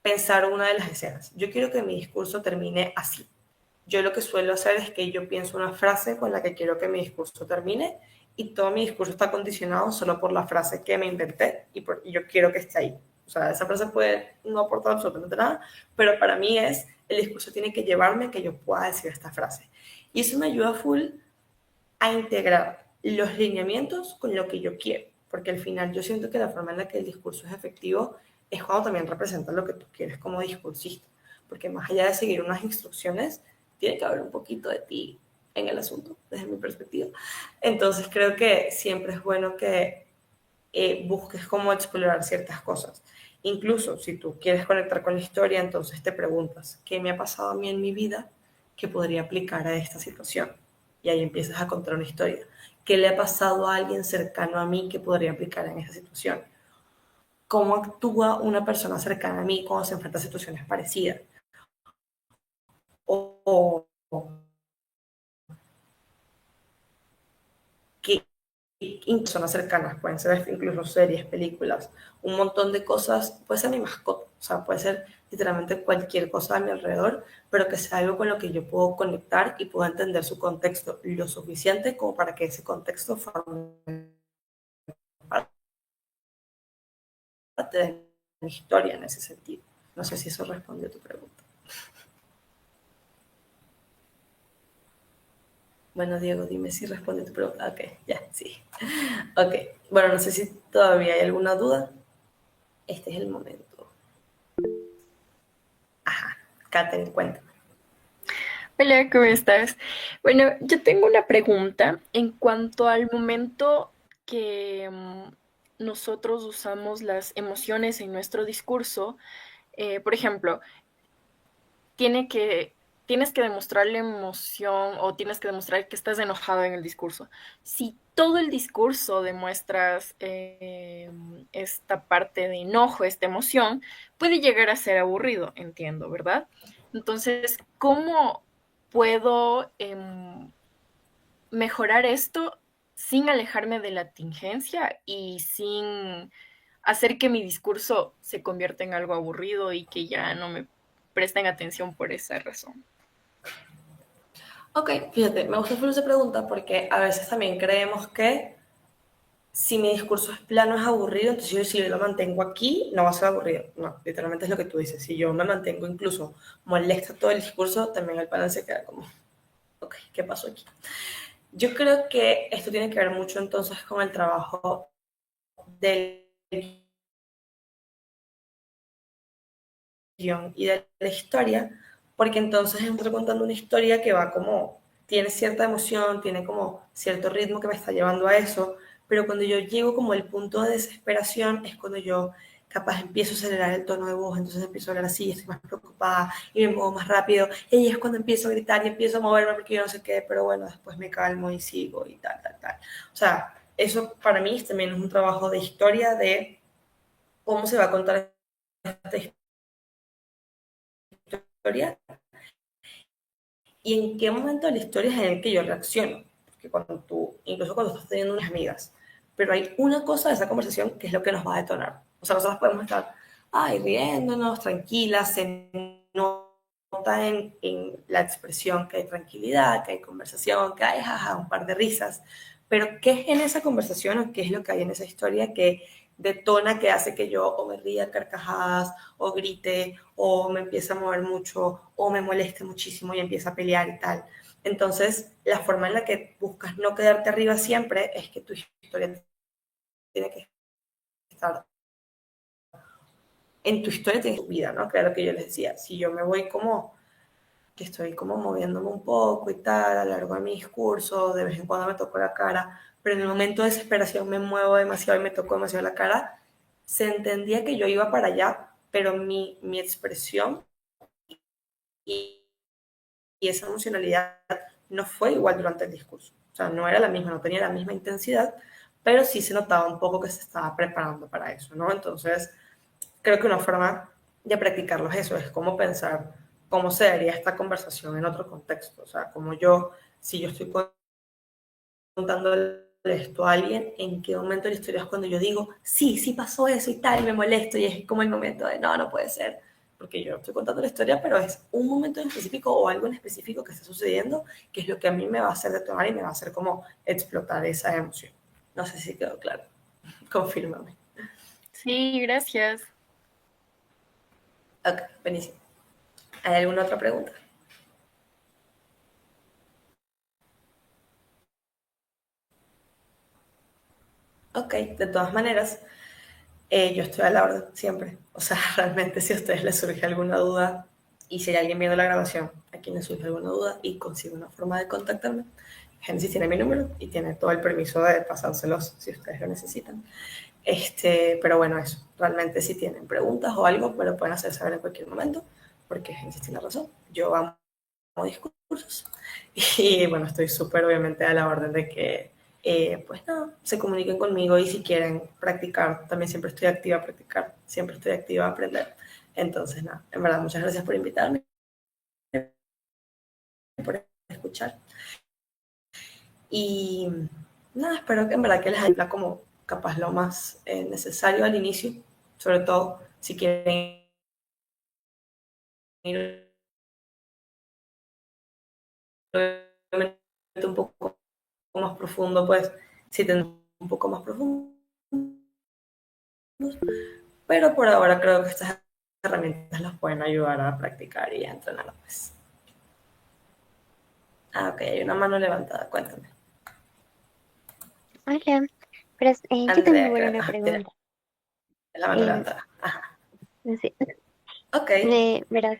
pensar una de las escenas. Yo quiero que mi discurso termine así. Yo lo que suelo hacer es que yo pienso una frase con la que quiero que mi discurso termine y todo mi discurso está condicionado solo por la frase que me inventé y yo quiero que esté ahí. O sea, esa frase puede no aportar absolutamente nada, pero para mí el discurso tiene que llevarme a que yo pueda decir esta frase. Y eso me ayuda full a integrar los lineamientos con lo que yo quiero, porque al final yo siento que la forma en la que el discurso es efectivo es cuando también representa lo que tú quieres como discursista, porque más allá de seguir unas instrucciones, tiene que haber un poquito de ti en el asunto, desde mi perspectiva. Entonces creo que siempre es bueno que busques cómo explorar ciertas cosas. Incluso si tú quieres conectar con la historia, entonces te preguntas, ¿qué me ha pasado a mí en mi vida que podría aplicar a esta situación? Y ahí empiezas a contar una historia. ¿Qué le ha pasado a alguien cercano a mí que podría aplicar en esa situación? ¿Cómo actúa una persona cercana a mí cuando se enfrenta a situaciones parecidas? O qué personas cercanas, pueden ser incluso series, películas, un montón de cosas, puede ser mi mascota, o sea, puede ser literalmente cualquier cosa a mi alrededor, pero que sea algo con lo que yo puedo conectar y pueda entender su contexto lo suficiente como para que ese contexto forme parte de mi historia en ese sentido. No sé si eso responde a tu pregunta. Bueno, Diego, dime si responde a tu pregunta. Ok, ya, sí. Ok, bueno, no sé si todavía hay alguna duda. Este es el momento. Ajá, Katherine, cuéntame. Hola, ¿cómo estás? Bueno, yo tengo una pregunta en cuanto al momento que nosotros usamos las emociones en nuestro discurso. Por ejemplo, tiene que, tienes que demostrar la emoción o tienes que demostrar que estás enojado en el discurso. Si todo el discurso demuestras esta parte de enojo, esta emoción, puede llegar a ser aburrido, entiendo, ¿verdad? Entonces, ¿cómo puedo mejorar esto sin alejarme de la tingencia y sin hacer que mi discurso se convierta en algo aburrido y que ya no me presten atención por esa razón? Ok, fíjate, me gusta hacer esa pregunta porque a veces también creemos que si mi discurso es plano, es aburrido, entonces si yo lo mantengo aquí, no va a ser aburrido. No, literalmente es lo que tú dices. Si yo me mantengo incluso molesta todo el discurso, también el balance queda como, ok, ¿qué pasó aquí? Yo creo que esto tiene que ver mucho entonces con el trabajo del guión y de la historia, porque entonces estoy contando una historia que va como, tiene cierta emoción, tiene como cierto ritmo que me está llevando a eso, pero cuando yo llego como al punto de desesperación es cuando yo capaz empiezo a acelerar el tono de voz, entonces empiezo a hablar así, estoy más preocupada y me muevo más rápido, y es cuando empiezo a gritar y empiezo a moverme porque yo no sé qué, pero bueno, después me calmo y sigo y tal, tal, tal. O sea, eso para mí también es un trabajo de historia de cómo se va a contar esta historia y en qué momento de la historia es en el que yo reacciono. Porque cuando tú incluso cuando estás teniendo unas amigas. Pero hay una cosa de esa conversación que es lo que nos va a detonar. O sea, nosotros podemos estar, ay, riéndonos, tranquilas, se nota en la expresión que hay tranquilidad, que hay conversación, que hay jaja, un par de risas. Pero ¿qué es en esa conversación o qué es lo que hay en esa historia que detona, que hace que yo o me ría carcajadas, o grite, o me empiece a mover mucho, o me moleste muchísimo y empiece a pelear y tal? Entonces, la forma en la que buscas no quedarte arriba siempre es que tu historia tiene que estar en tu historia, tiene tu vida, ¿no? Que era lo que yo les decía. Si yo me voy como que estoy como moviéndome un poco y tal, a lo largo de mi discurso, de vez en cuando me toco la cara, pero en el momento de desesperación me muevo demasiado y me toco demasiado la cara, se entendía que yo iba para allá, pero mi expresión y, y esa emocionalidad no fue igual durante el discurso. O sea, no era la misma, no tenía la misma intensidad, pero sí se notaba un poco que se estaba preparando para eso, ¿no? Entonces, creo que una forma de practicarlo es eso, es como pensar cómo se daría esta conversación en otro contexto. O sea, como yo, si yo estoy contándole esto a alguien, en qué momento de la historia es cuando yo digo, sí, sí pasó eso y tal, y me molesto, y es como el momento de, no, no puede ser, porque yo estoy contando la historia, pero es un momento en específico o algo en específico que está sucediendo, que es lo que a mí me va a hacer detonar y me va a hacer como explotar esa emoción. No sé si quedó claro. Confírmame. Sí, gracias. Ok, buenísimo. ¿Hay alguna otra pregunta? Ok, de todas maneras, yo estoy a la orden siempre. O sea, realmente si a ustedes les surge alguna duda y si hay alguien viendo la grabación a quien les surge alguna duda y consigue una forma de contactarme, Génesis tiene mi número y tiene todo el permiso de pasárselos si ustedes lo necesitan. Pero bueno, eso. Realmente si tienen preguntas o algo, me lo pueden hacer saber en cualquier momento, porque Génesis tiene razón. Yo amo discursos y bueno, estoy súper obviamente a la orden de que pues nada, se comuniquen conmigo y si quieren practicar, también siempre estoy activa a practicar, siempre estoy activa a aprender. Entonces, nada, en verdad, muchas gracias por invitarme, por escuchar. Y nada, espero que en verdad que les ayude como capaz lo más necesario al inicio, sobre todo si quieren ir un poco más profundo, pues si tienen un poco más profundo. Pero por ahora creo que estas herramientas los pueden ayudar a practicar y a entrenar, pues. Ah, ok, hay una mano levantada, cuéntame. Hola, yo tengo Andrea, igual creo. una Ajá, tiene pregunta. la mano Em, levantada. Ajá. sí, Ok, verás,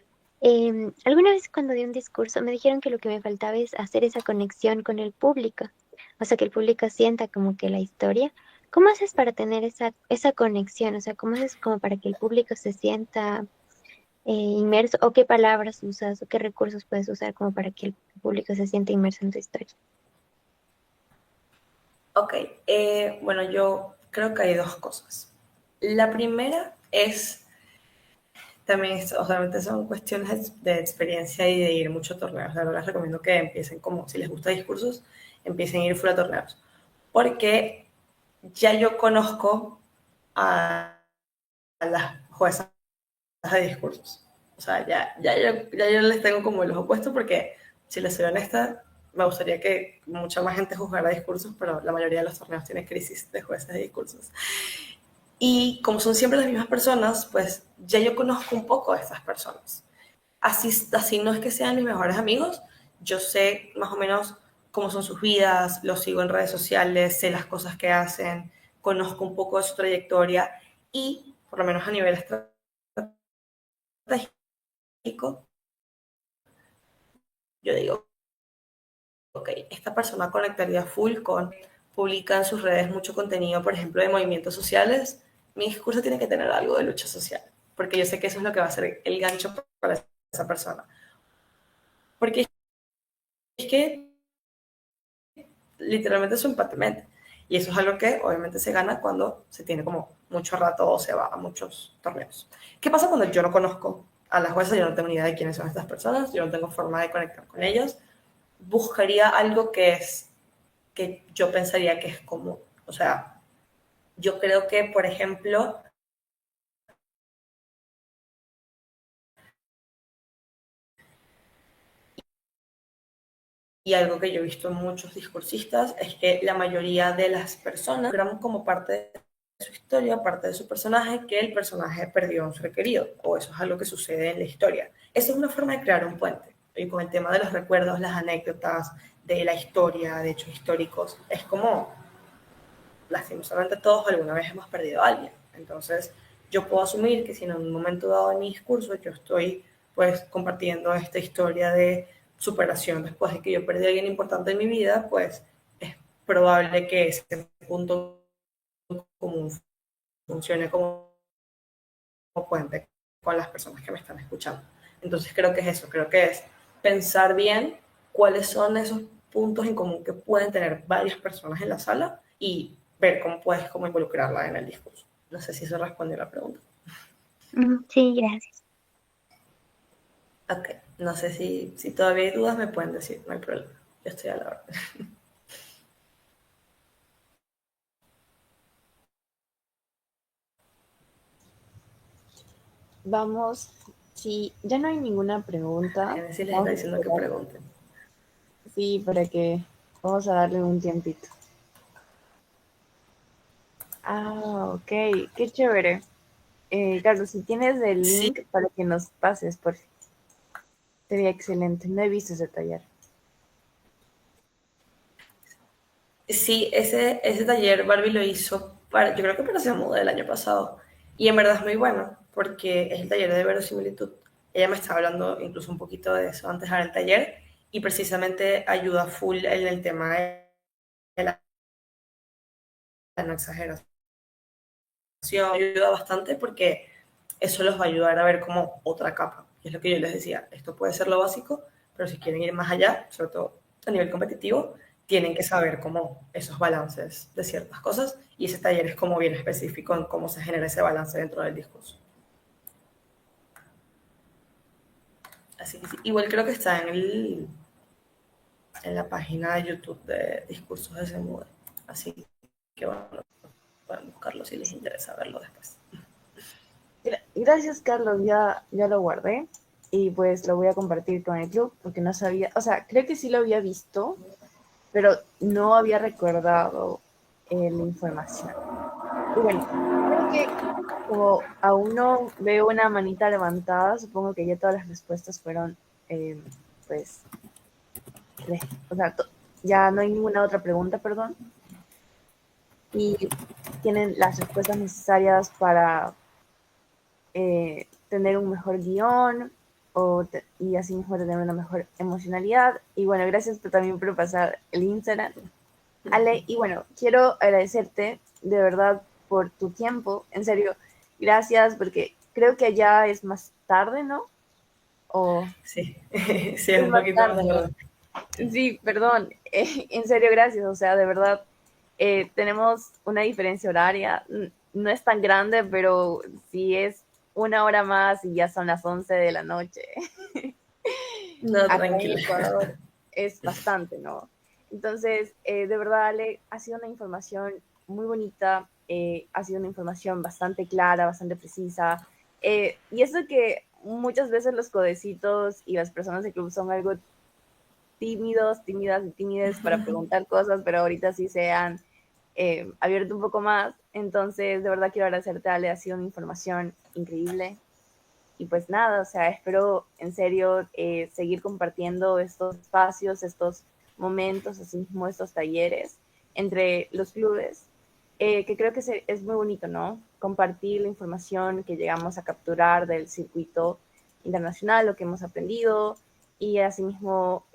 alguna vez cuando di un discurso me dijeron que lo que me faltaba es hacer esa conexión con el público, o sea, que el público sienta como que la historia. ¿Cómo haces para tener esa conexión? O sea, ¿cómo haces como para que el público se sienta inmerso? ¿O qué palabras usas? ¿O qué recursos puedes usar como para que el público se sienta inmerso en tu historia? ok. Bueno, yo creo que hay dos cosas. La primera es, también, obviamente son cuestiones de experiencia y de ir mucho a torneos. La verdad les recomiendo que empiecen como, si les gusta discursos, empiecen a ir full a torneos. Porque ya yo conozco a las juezas de discursos. O sea, ya yo les tengo como los opuestos porque, si les soy honesta, me gustaría que mucha más gente juzgara discursos, pero la mayoría de los torneos tienen crisis de jueces de discursos. Y como son siempre las mismas personas, pues ya yo conozco un poco a estas personas. Así no es que sean mis mejores amigos, yo sé más o menos cómo son sus vidas, los sigo en redes sociales, sé las cosas que hacen, conozco un poco de su trayectoria y, por lo menos a nivel estratégico, yo digo, ok, esta persona conectaría full con, publica en sus redes mucho contenido, por ejemplo, de movimientos sociales, mi discurso tiene que tener algo de lucha social, porque yo sé que eso es lo que va a ser el gancho para esa persona. Porque es que literalmente su empate. Y eso es algo que obviamente se gana cuando se tiene como mucho rato o se va a muchos torneos. ¿Qué pasa cuando yo no conozco a las juezas? Yo no tengo ni idea de quiénes son estas personas, yo no tengo forma de conectar con ellas. Buscaría algo que es que yo pensaría que es común. O sea, yo creo que, por ejemplo, y algo que yo he visto en muchos discursistas es que la mayoría de las personas logran como parte de su historia, parte de su personaje, que el personaje perdió un ser querido, o eso es algo que sucede en la historia. Esa es una forma de crear un puente. Y con el tema de los recuerdos, las anécdotas, de la historia, de hechos históricos, es como, lastimosamente todos alguna vez hemos perdido a alguien. Entonces, yo puedo asumir que si en un momento dado de mi discurso yo estoy pues compartiendo esta historia de superación después de que yo perdí a alguien importante en mi vida, pues es probable que ese punto común funcione como puente con las personas que me están escuchando. Entonces creo que es eso, creo que es pensar bien cuáles son esos puntos en común que pueden tener varias personas en la sala y ver cómo puedes como involucrarla en el discurso. No sé si eso respondió la pregunta. Sí, gracias. Ok, no sé si todavía hay dudas, me pueden decir, no hay problema. Yo estoy a la orden. Vamos, si ya no hay ninguna pregunta, Génesis les está vamos a diciendo que esperar. pregunten. Sí, para que vamos a darle un tiempito. Ah, ok, qué chévere. Carlos, si tienes el Sí, link para que nos pases, por favor, sería excelente. No he visto ese taller. sí, ese taller Barbie lo hizo yo creo que para Se Muda del año pasado. Y en verdad es muy bueno, porque es el taller de verosimilitud. Ella me estaba hablando incluso un poquito de eso antes del taller, y precisamente ayuda full en el tema de la no exageración. Ayuda bastante porque eso los va a ayudar a ver como otra capa. Y es lo que yo les decía, esto puede ser lo básico, pero si quieren ir más allá, sobre todo a nivel competitivo, tienen que saber cómo esos balances de ciertas cosas, y ese taller es como bien específico en cómo se genera ese balance dentro del discurso. Así que sí, igual creo que está en la página de YouTube de Discursos de Semude. Así que bueno, pueden buscarlo si les interesa verlo después. Gracias, Carlos, ya lo guardé y pues lo voy a compartir con el club porque no sabía, o sea, creo que sí lo había visto, pero no había recordado la información. Y bueno, creo que como aún no veo una manita levantada, supongo que ya todas las respuestas fueron, pues, o sea, ya no hay ninguna otra pregunta, perdón, y tienen las respuestas necesarias para tener un mejor guión y así mismo tener una mejor emocionalidad. Y bueno, gracias también por pasar el Instagram, Ale. Y bueno, quiero agradecerte de verdad por tu tiempo. En serio, gracias porque creo que allá es más tarde, ¿no? O Sí, sí, es es un más poquito más tarde, ¿no? tarde. Sí, perdón. En serio, gracias. O sea, de verdad, tenemos una diferencia horaria. No es tan grande, pero sí es una hora más y ya son las 11 de la noche. No, Acá en tranquila. Ecuador es bastante, ¿no? Entonces, de verdad, Ale, ha sido una información muy bonita, ha sido una información bastante clara, bastante precisa. Y eso que muchas veces los codecitos y las personas del club son algo tímidos, tímidas y tímides para preguntar cosas, pero ahorita sí se han abierto un poco más. Entonces, de verdad quiero agradecerte, Ale, ha sido una información increíble. Y pues nada, o sea, espero en serio seguir compartiendo estos espacios, estos momentos, así mismo estos talleres entre los clubes, que creo que es muy bonito, ¿no? Compartir la información que llegamos a capturar del circuito internacional, lo que hemos aprendido, y asimismo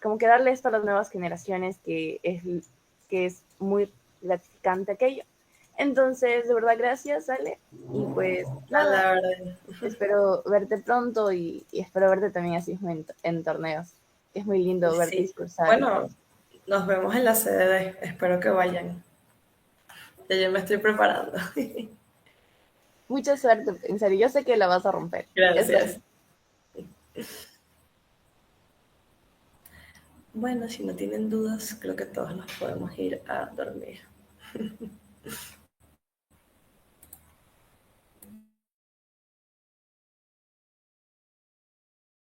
como que darle esto a las nuevas generaciones que es muy gratificante aquello. Entonces, de verdad, gracias, Ale. Y pues A nada, la orden. espero verte pronto y espero verte también así en torneos. Es muy lindo verte Sí. discursar y Bueno, todo. nos vemos en la sede. Espero que vayan. Ya yo me estoy preparando. Mucha suerte, en serio, yo sé que la vas a romper. Es verdad. Gracias. Bueno, si no tienen dudas, creo que todos nos podemos ir a dormir.